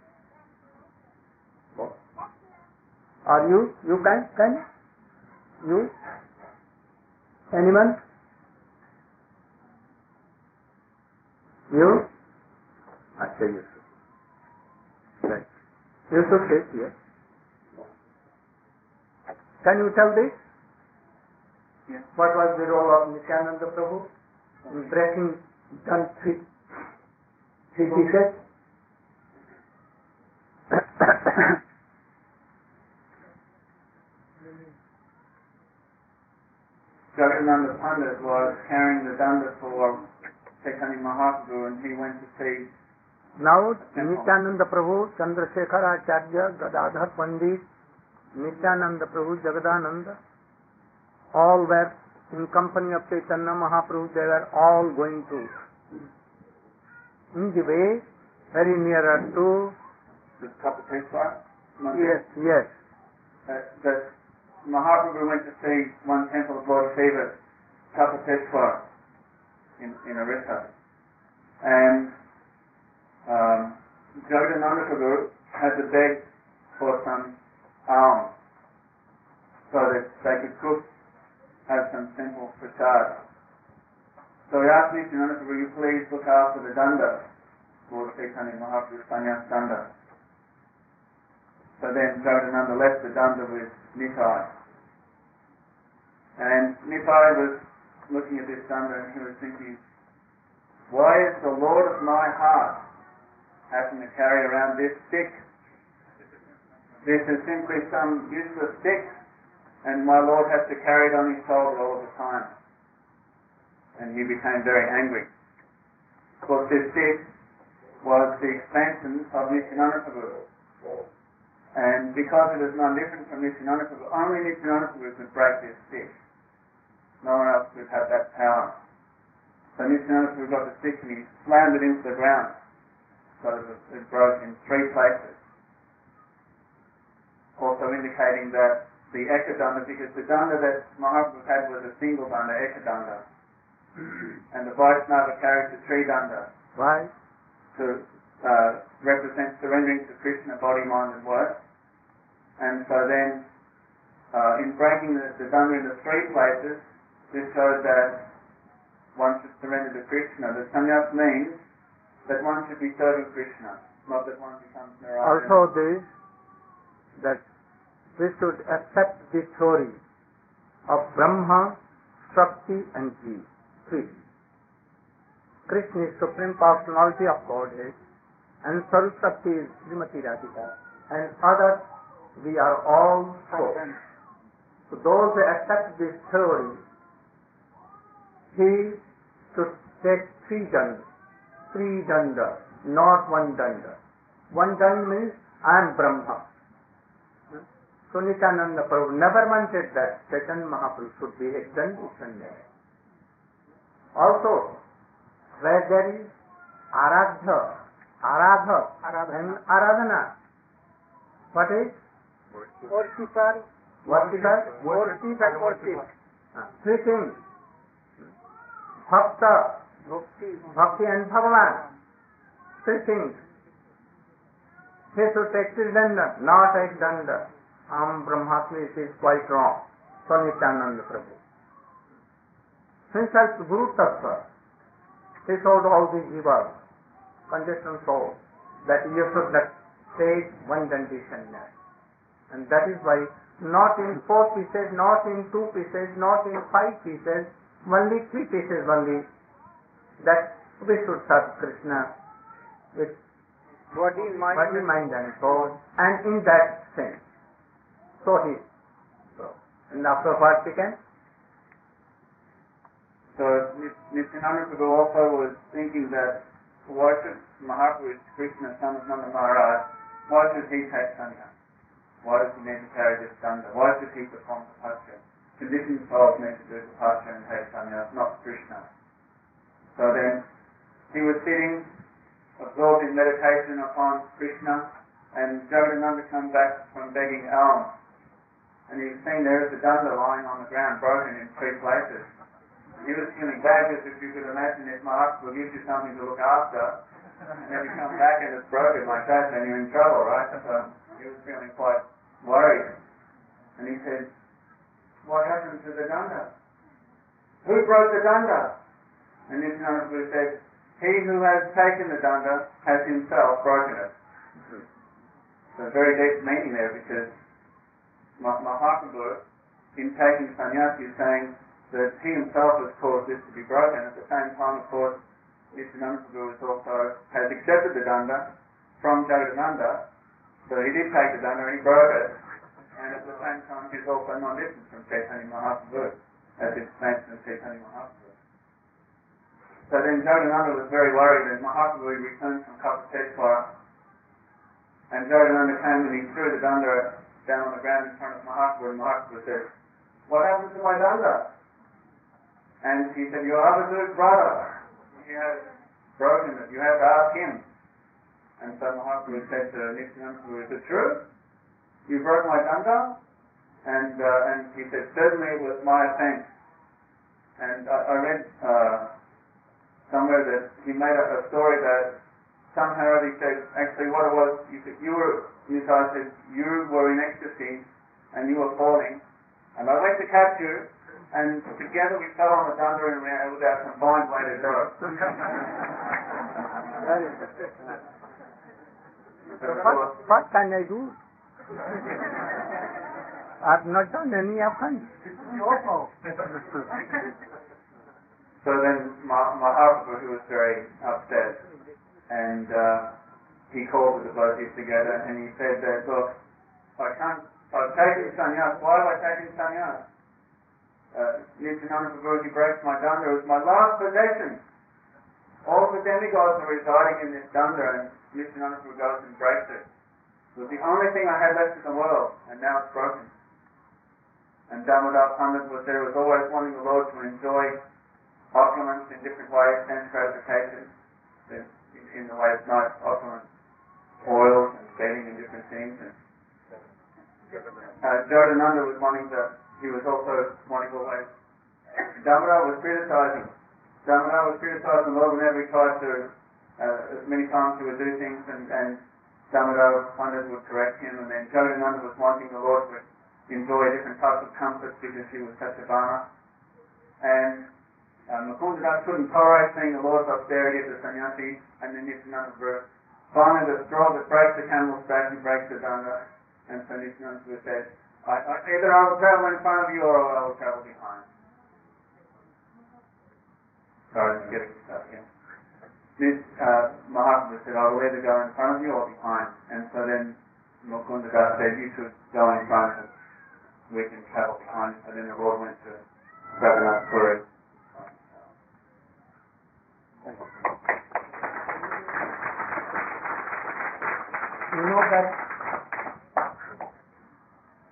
Are you? You can? You? Anyone? You? I say you should. Right. You should sit here. Can you tell this? Yes. What was the role of Nityananda Prabhu in breaking down three pieces? Jagannath Pandit was carrying the danda for Chaitanya Mahaprabhu, and he went to see. Now Nityananda Prabhu, Chandrasekhar Acharya, Gadadhar Pandit, Nityananda Prabhu, Jagadananda, all were in company of Chaitanya Mahaprabhu. They were all going to in the way very nearer to The Kapateshwar. yes. That Mahaprabhu went to see one temple of Lord Shiva, Kapateshwar, in Orissa. And Jagannath Prabhu had to beg for some alms so that they could have some simple prasad. So he asked Nityananda, will you please look after the danda, Lord Chaitanya Mahaprabhu's sannyas danda. So then Jagannath left the danda with Nitai. And Nitai was looking at this danda and he was thinking, why is the Lord of my heart having to carry around this stick? This is simply some useless stick, and my Lord has to carry it on his shoulder all the time. And he became very angry. Of course, this stick was the expansion of Nityananda Prabhu. And because it is none different from Nityananda Prabhu, only Nityananda Prabhu could break this stick. No one else could have that power. So Nityananda Prabhu got the stick and he slammed it into the ground. So it broke in 3 places. Also indicating that the Ekadanda, because the danda that Mahaprabhu had was a single danda, Ekadanda. And the Vaishnava carries the 3 danda. Why? To represent surrendering to Krishna, body, mind and work. And so then, in breaking the danda into 3 places, this shows that one should surrender to Krishna. The sannyas means that one should be serving Krishna, not that one becomes Narayana. Also this, that we should accept the theory of Brahma, Shakti and Jeev. 3. Krishna is Supreme Personality of Godhead and Sarup Shakti is Srimati Radhika, and others we are all so. So those who accept this theory, he should take 3 danda. 3 danda, not 1 danda. 1 danda means I am Brahma. So Nityananda Prabhu never wanted that Chaitanya Mahaprabhu should be a danda. Also, where there is Aradha and Aradhana, what is? Worshipper, Worshipper? worship and worship. 3 things. Bhakta, Bhakti and Bhagavan. 3 things. He should take 3 danda, not 8 danda. Brahmasmi, it is quite wrong. So Nityananda Prabhu. Himself Guru Tattva, he showed all the jivas, conditioned souls, that you should not take 1 dandi sannyas. And that is why not in 4 pieces, not in 2 pieces, not in 5 pieces, only 3 pieces only, that we should serve Krishna with Body, mind and soul, and in that sense. So he, and afterwards he can. So Nityananda Prabhu also was thinking that why should Mahaprabhu, Krishna, son of Nanda Maharaj, why should he take sannyas? Why does he need to carry this danda? Why should he perform tapasya? Conditioned souls need to do tapasya and take sannyas, not Krishna. So then he was sitting, absorbed in meditation upon Krishna, and Jagannath come back from begging alms. And he was seeing there is a danda lying on the ground, broken in 3 places. He was feeling bad, because if you could imagine if Mahaprabhu gives you something to look after, and then you come back and it's broken like that, then you're in trouble, right? So he was feeling quite worried. And he said, what happened to the danda? Who broke the danda? And Nityananda Prabhu said, he who has taken the danda has himself broken it. So very deep meaning there, because Mahaprabhu in taking sannyasi, is saying that he himself has caused this to be broken. At the same time, of course, Nityananda Prabhu has accepted the danda from Jagadananda, so he did take the danda and he broke it, and at the same time he's also non-distant from Chaitanya Mahaprabhu, as it's mentioned in Chaitanya Mahaprabhu. So then Jagadananda was very worried, and Mahaprabhu returned from Kapateshwara, and Jagadananda came and he threw the danda down on the ground in front of Mahaprabhu, and Mahaprabhu said, "What happened to my danda?" And he said, "Your Avadut brother, he has broken it, you have to ask him." And so Mahaprabhu said to Nityananda Prabhu, "Is it true? You broke my danda?" And he said, "Certainly it was my offense." And I read somewhere that he made up a story that somehow he said, actually what it was, he said, you were in ecstasy and you were falling, and I went to catch you, and together we fell on the danda and it was our combined way to do it. What can I do? I've not done any offense. So then Mahaprabhu, who was very upset, and he called the devotees together and he said that, look, I've taken sannyas. Why have I taken sannyas? Nityananda Prabhu, he breaks my danda. It was my last possession. All the demigods are residing in this danda, and Nityananda Prabhu goes and breaks it. It was the only thing I had left in the world, and now it's broken. And Damodar Pandit was there, was always wanting the Lord to enjoy opulence in different ways, sense gratification, in the way of nice opulent oils and bedding and different things. And Jagadananda was he was also wanting always. Damodar was criticizing the Lord whenever he tried to, as many times he would do things, and Damodar Pandit would correct him, and then Jagadananda was wanting the Lord to enjoy different types of comforts because he was such a Vana. And Mukundadas couldn't tolerate seeing the Lord's austerity as a sannyasi, and then Nityananda Prabhu, finally the straw that breaks the camel's back, he breaks the danda, and so Nityananda Prabhu said, either I will travel in front of you or I will travel behind. Sorry, I'm getting stuck here. Mahaprabhu said, I will either go in front of you or behind, and so then Mukundadas said, you should go in front and we can travel behind, and then the Lord went to Raghunath Puri. You know that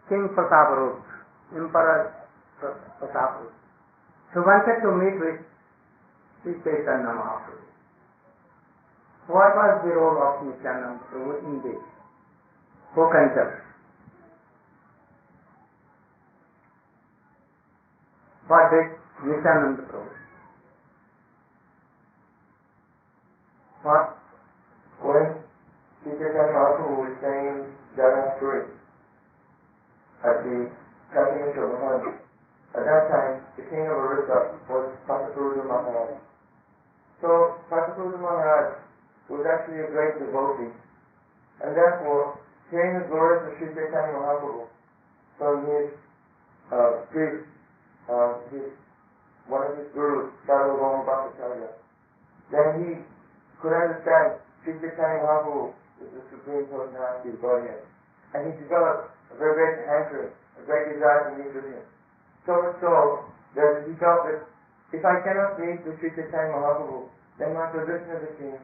King Prataparudra, Emperor Prataparudra, he wanted to meet with Sri Chaitanya Mahaprabhu. What was the role of Nityananda Prabhu in this? Who can tell? What did Nityananda Prabhu? What? When Sri Chaitanya Mahaprabhu was staying in Jagannath Puri at the Kasimeshwar Maharaj, at that time the king of Orissa was Prataparudra Maharaj. So Prataparudra Maharaj was actually a great devotee, and therefore, hearing the glories of Sri Chaitanya Mahaprabhu from one of his gurus, Sarvabhauma Bhattacharya, then he could understand Sri Chaitanya Mahaprabhu is the Supreme Personality of Godhead, and he developed a very great hankering, a great desire to meet with him. So much so that he felt that if I cannot meet with Sri Chaitanya Mahaprabhu, then my position as a king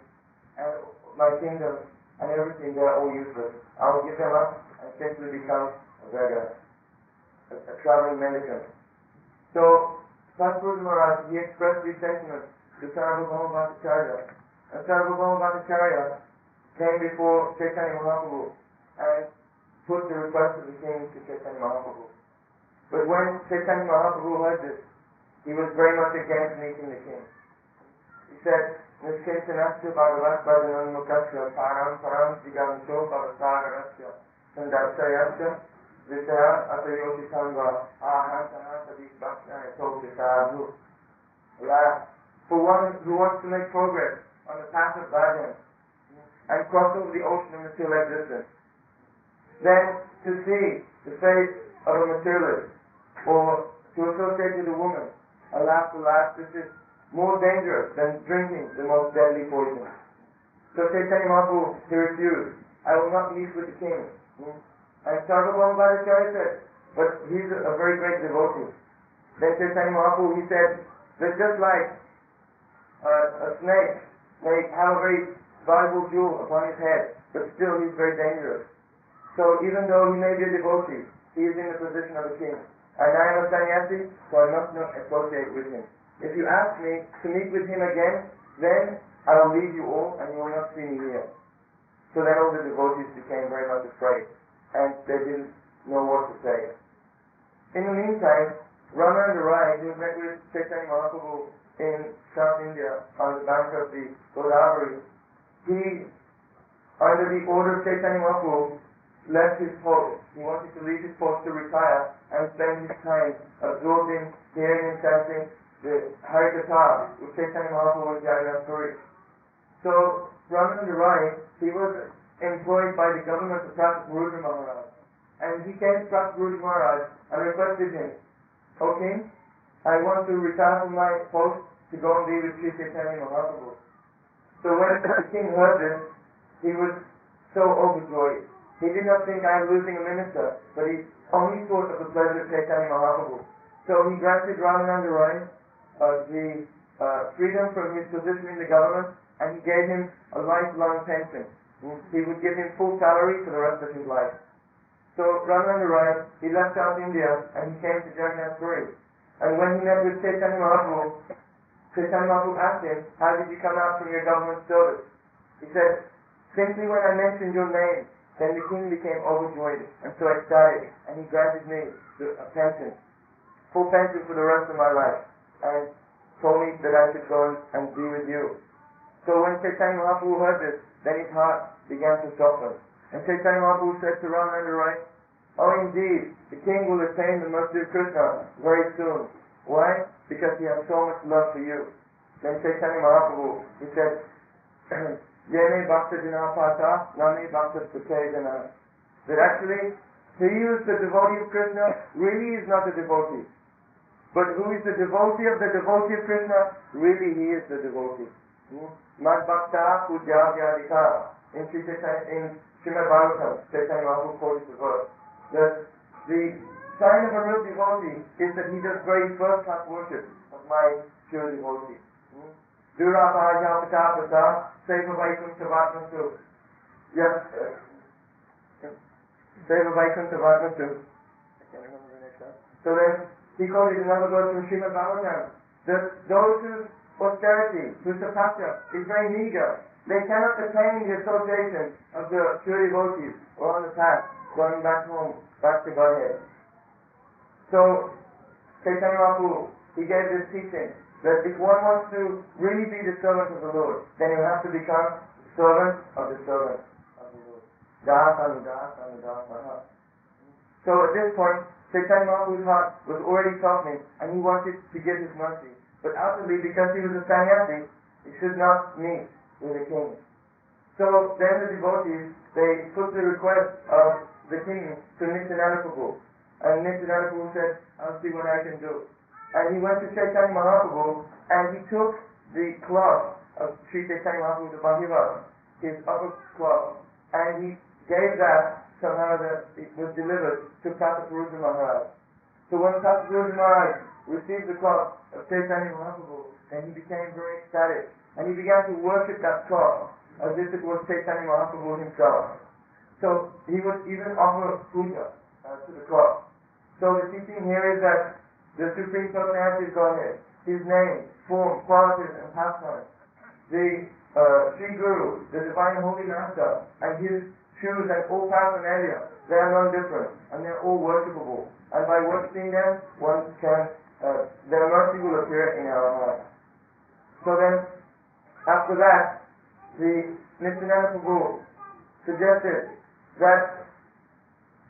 and my kingdom and everything, they are all useless. I will give them up and simply become a beggar, a traveling mendicant. So, Prataparudra Maharaj, he expressed these sentiments to Sarvabhauma Bhattacharya. And Sarvabhauma Bhattacharya came before Chaitanya Mahaprabhu and put the request of the king to Chaitanya Mahaprabhu. But when Chaitanya Mahaprabhu heard this, he was very much against meeting the king. He said, Niskeshanasya Bhagavat Bhajanam Mukasya Param Param Jigam Shoka Vasagarasya Sandarsayasya Visaya Atayoshi Sangha Ahantana Sadiq Bhakshana Tokitadhu. For one who wants to make progress on the path of bhajan and cross over the ocean of material existence, then to see the face of a materialist or to associate with a woman. Alas, this is more dangerous than drinking the most deadly poison. So Chaitanya Mahaprabhu, he refused. I will not meet with the king. And Sarvabhauma Bhattacharya said, but he's a very great devotee. Then Chaitanya Mahaprabhu, he said, that just like a snake may have a very valuable jewel upon his head, but still he's very dangerous. So even though he may be a devotee, he is in the position of a king. And I am a sannyasi, so I must not associate with him. If you ask me to meet with him again, then I will leave you all and you will not see me here. So then all the devotees became very much afraid and they didn't know what to say. In the meantime, Ramananda Rai, who met with Chaitanya Mahaprabhu in South India on the bank of the Godavari, he, under the order of Chaitanya Mahaprabhu, left his post. He wanted to leave his post to retire and spend his time absorbed in hearing and chanting the Harikatha with Chaitanya Mahaprabhu and Jagannath Puri. So Ramananda Rai, he was employed by the government of Prataparudra Maharaj. And he came to Prataparudra Maharaj and requested him, O King, I want to retire from my post to go and be with Sri Chaitanya Mahaprabhu. So when the king heard this, he was so overjoyed. He did not think I am losing a minister, but he only thought of the pleasure of Chaitanya Mahaprabhu. So he granted Ramananda Rai the freedom from his position in the government, and he gave him a lifelong pension. He would give him full salary for the rest of his life. So Ramananda Rai, he left South India and he came to Jagannath Puri. And when he met with Chaitanya Mahaprabhu, Chaitanya Mahaprabhu asked him, how did you come out from your government service? He said, simply when I mentioned your name, then the king became overjoyed and so ecstatic, and he granted me a pension, full pension for the rest of my life, and told me that I should go and be with you. So when Chaitanya Mahaprabhu heard this, then his heart began to soften. And Chaitanya Mahaprabhu said to Ramananda Rai, oh indeed, the king will attain the mercy of Krishna very soon. Why? Because he has so much love for you. Then Chaitanya Mahaprabhu, he said, Yene Bhakta Jana Pata, Nani Bhakta Sukhe. That actually, he who is the devotee of Krishna really is not a devotee. But who is the devotee of Krishna, really he is the devotee. Mad Bhakta Puja Vyadika. In Srimad Bhagavatam, Chaitanya Mahaprabhu quotes the verse. That the sign of a real devotee is that he does very first-class worship of my pure devotee. Durapaya Patapata, Seva Vaikuntha Vatmasu. Yes. Seva Vaikuntha Vatmasu. I can't remember the next one. So then, he quoted another verse from Srimad Bhagavatam, that those whose austerity, whose tapasya is very meager, they cannot attain the association of the pure devotees or on the path, going back home, back to Godhead. So, Chaitanya Mahaprabhu, he gave this teaching, that if one wants to really be the servant of the Lord, then you have to become the servant of the servant of the Lord. Das anudas anudas maha. So at this point, Chaitanya Mahaprabhu's heart was already softening, and he wanted to give his mercy. But outwardly, because he was a sannyasi, he should not meet with the king. So then the devotees, they put the request of the king to Nityananda Prabhu. And Nityananda Prabhu said, I'll see what I can do. And he went to Chaitanya Mahaprabhu, and he took the cloth of Sri Chaitanya Mahaprabhu, the Bahiva, his upper cloth, and he gave that somehow that it was delivered to Prataparudra Maharaj. So when Prataparudra Maharaj received the cloth of Chaitanya Mahaprabhu, then he became very ecstatic. And he began to worship that cloth as if it was Chaitanya Mahaprabhu himself. So he would even offer puja to the cloth. So the teaching here is that the Supreme Personality of Godhead, his name, form, qualities, and pastimes, the Sri Guru, the Divine Holy Master, and his shoes and all paraphernalia, they are non-different, and they are all worshipable. And by worshipping them, one can, their mercy will appear in our hearts. So then, after that, the Nityananda Prabhu suggested that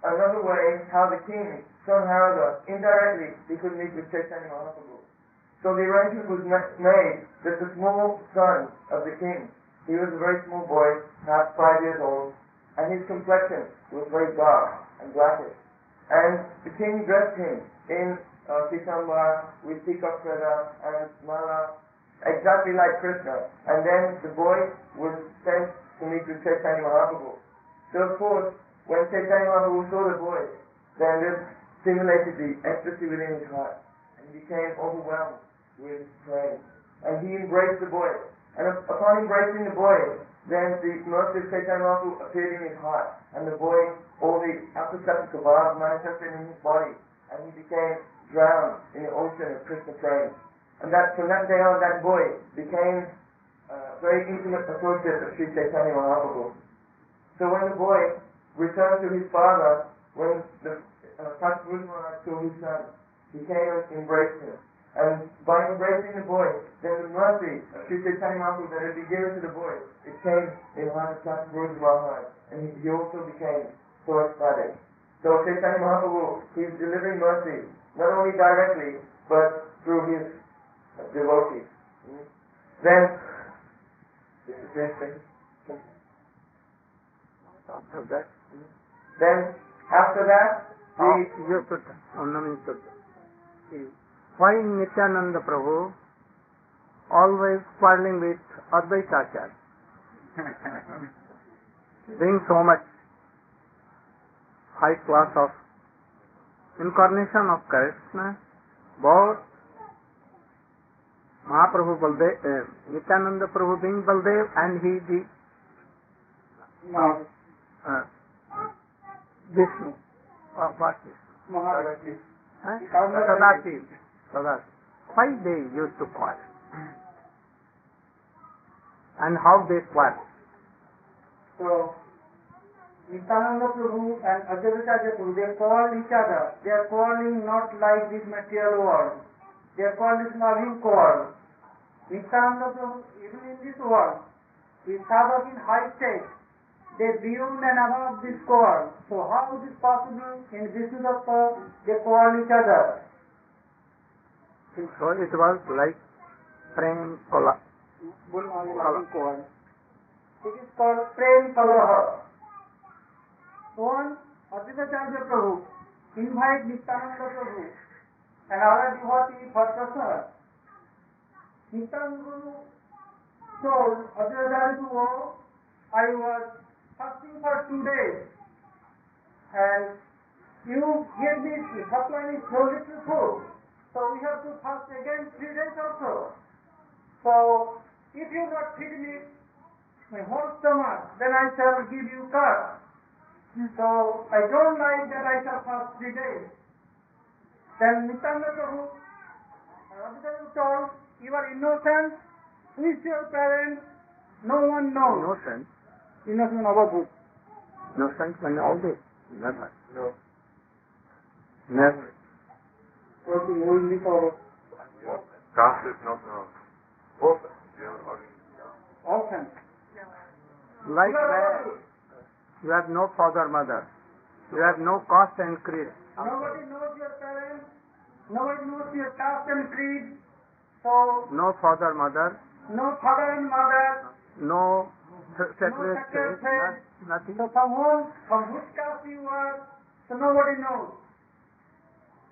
another way how the king, somehow indirectly, he could meet with Chaitanya Mahaprabhu. So the arrangement was made that the small son of the king, he was a very small boy, perhaps 5 years old, and his complexion was very dark and blackish. And the king dressed him in Pitambara with peacock feather and mala, exactly like Krishna. And then the boy was sent to meet with Chaitanya Mahaprabhu. So of course, when Chaitanya Mahaprabhu saw the boy, then this stimulated the ecstasy within his heart, and he became overwhelmed with praise. And he embraced the boy. And upon embracing the boy, then the mercy of Chaitanya Mahaprabhu appeared in his heart, and the boy, all the apasattva bhavas manifested in his body, and he became drowned in the ocean of Krishna praise. And that from that day on, that boy became a very intimate associate of Sri Chaitanya Mahaprabhu. So when the boy returned to his father, when the Satguru Maharaj saw his son, he came and embraced him. And by embracing the boy, then the mercy of Sri Chaitanya Mahaprabhu that had been given to the boy, it came in the heart of Satguru Maharaj, and he also became so ecstatic. So Chaitanya Mahaprabhu, he is delivering mercy, not only directly, but through his devotees. Then, after that, why Nityananda Prabhu always quarreling with Advaita Acharya? Being so much high class of incarnation of Krishna, both Mahaprabhu Baldev, Nityananda Prabhu being Baldev, and he the Vishnu, what is Maharaj. Sadati. Why they used to quarrel? And how they quarrel? So, Nityananda Prabhu and Advaita Prabhu, they call each other. They are calling not like this material world. They are called this loving quarrel. Nityananda Prabhu, even in this world, with sadhak in high state, they beyond and above this quarrel. So how is it possible in Vishnu Tattva they quarrel each other? So it was like Prem Kala. It is called Prem Kalaha. One Advaita Prabhu invite Nityananda Prabhu and other devotee for prasad. Nityananda Prabhu told Advaita Prabhu, I was fasting for 2 days, and you gave me supply me so little food, so we have to fast again 3 days also. So if you not feed me my whole stomach, then I shall give you curse. So I don't like that I shall fast 3 days. Then Nityananda Prabhu told, you are innocent, who is your parent? No one knows. Innocent? Innocent about who? Innocent when all this? Never. No. Never. What is this about? Caste is not known. Orphan. Orphan. Like that, you have no father, mother. You have no caste and creed. Nobody knows your parents. Nobody knows your caste and creed. So, no father, mother. No father and mother. No sacred faith. Nothing. So from which caste you are, so nobody knows.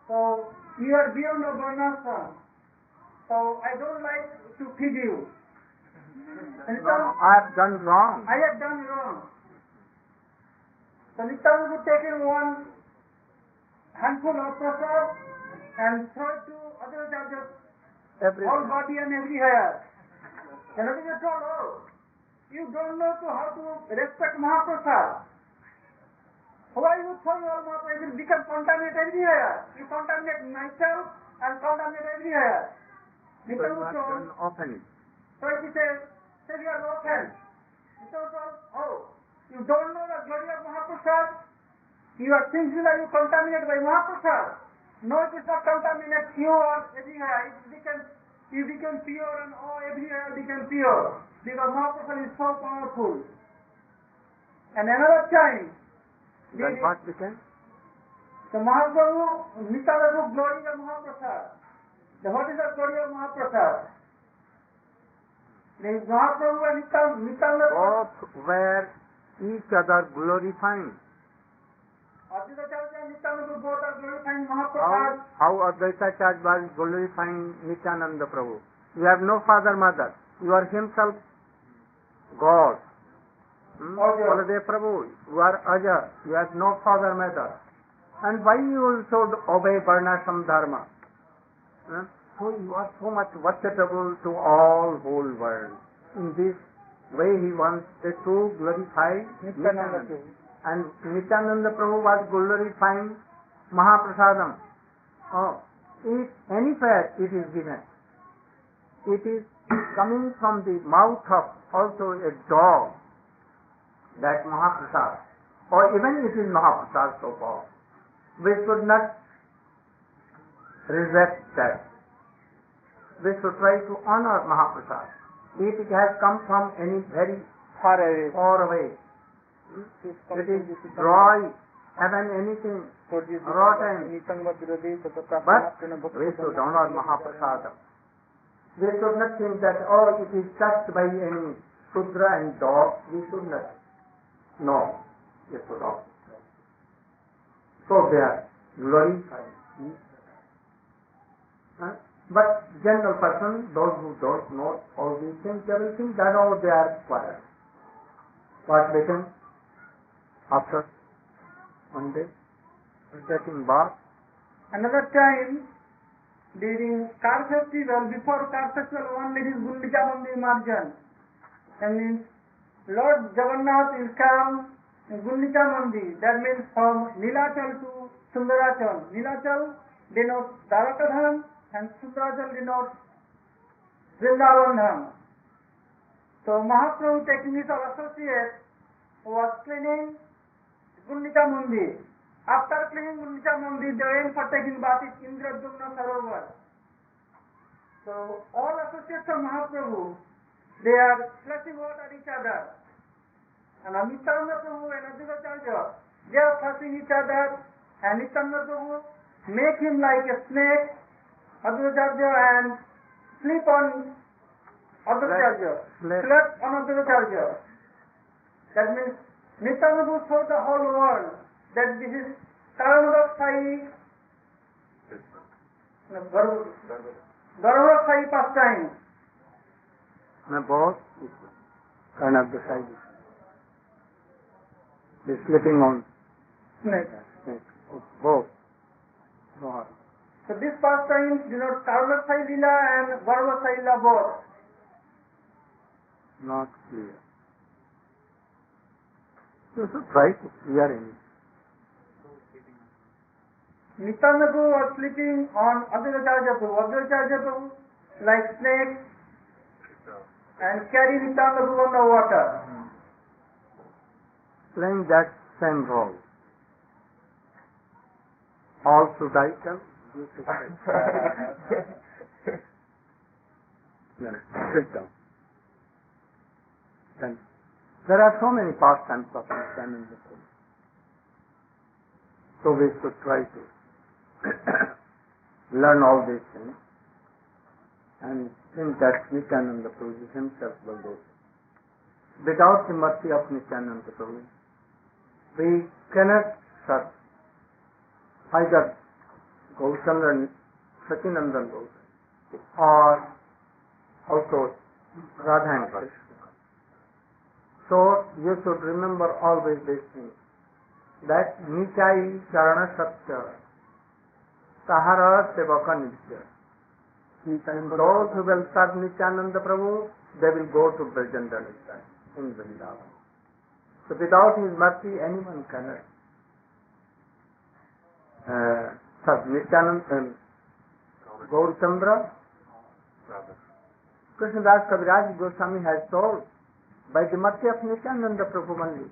So you are beyond the varnashram. So I don't like to feed you. And I have done wrong. I have done wrong. So Nityananda would take in one handful of prasad and throw it to other judges, all body and every hair. And what is it told? Oh, you don't know how to respect Mahaprasad. Why you throw all Mahaprasad? It will become contaminate everywhere. You contaminate myself and contaminate everywhere. Nityananda told, often. so he says, you are offense. Nityananda told, oh, you don't know the glory of Mahaprasad? You are thinking that you contaminate by Mahaprasad. No, it is not contaminate pure everywhere. You become pure and all everywhere become pure. Because Mahaprasad is so powerful. And another time, then what became? the Mahaprabhu, Nityananda glory of Mahaprasad. What is the glory of Mahaprasad? The Mahaprabhu and Nityananda both were each other glorifying. Advaitacharya and Nityananda both are glorifying Mahaprabhu. How Advaitacharya was glorifying Nityananda Prabhu? You have no father, mother. You are himself God. Baladev Prabhu, you are Aja. You have no father, mother. And why you should obey Varnashram Dharma? So you are so much worshipable to all whole world. In this way he wanted to glorify Nityananda. And Nityananda Prabhu was glorifying Mahaprasadam. If any fare it is given, it is coming from the mouth of also a dog, that Mahaprasad, or even it is Mahaprasad so called. We should not reject that. We should try to honor Mahaprasad. If it has come from any very far away, it is dry, haven't anything rotten, but we should honor Mahaprasad. We should not think that, it is touched by any Shudra and dog. We should not. No, we should not. So they are glorified. But general person, those who don't know all these things, they will think that they are quiet. What became after one day, getting bath? Another time, during Car Festival, before Car Festival, one lady is Gundika Mandir Marjan. That means Lord Jagannath will come in Gundika Mandir. That means from Nilachal to Sundarachal. Nilachal denotes Dwarakadham and Sundarachal denotes Vrindavan Dham. So Mahaprabhu, taking his associate, was cleaning Gundika Mandir. After cleaning Gundika Mandir, they went for taking bath in Indradyumna Sarovar. So all associates of Mahaprabhu, they are splashing water at each other. And Nityananda Prabhu and Advaitacharya, they are splashing each other, and Nityananda Prabhu make him like a snake, Advaitacharya, and sleep on Advaitacharya. Slept on Advaitacharya. That means Nityananda Prabhu showed the whole world that this is Karamadaksai Garvadaksai pastime. Both kind of the side. They're slipping on Snake. Both. So this pastime denotes Karamadaksai Lila and Garvadaksai Lila both. Not clear. You should try to clear it. Nityananda Prabhu was sleeping on Advaitacharya Prabhu. Advaitacharya Prabhu, like snake, and carry Nityananda Prabhu on the water. Playing that same role. All should I come? You should sit down. Then there are so many pastimes of Nityananda Prabhu. So we should try to learn all these things and think that Nityananda Prabhu himself will do it. Without the mercy of Nityananda Prabhu, we cannot serve either Gautama and Satinandan or also Radha and Krishna. So you should remember always these things. That Nichai Charana Satya Sahara Sevaka Nitya. Those who will serve Nityananda Prabhu, they will go to Brajendra in Vrindavan. So without his mercy, anyone cannot serve Nityananda. Gaurachandra, Krishnadas Kaviraj Goswami has told, by the mercy of Nityananda Prabhu only.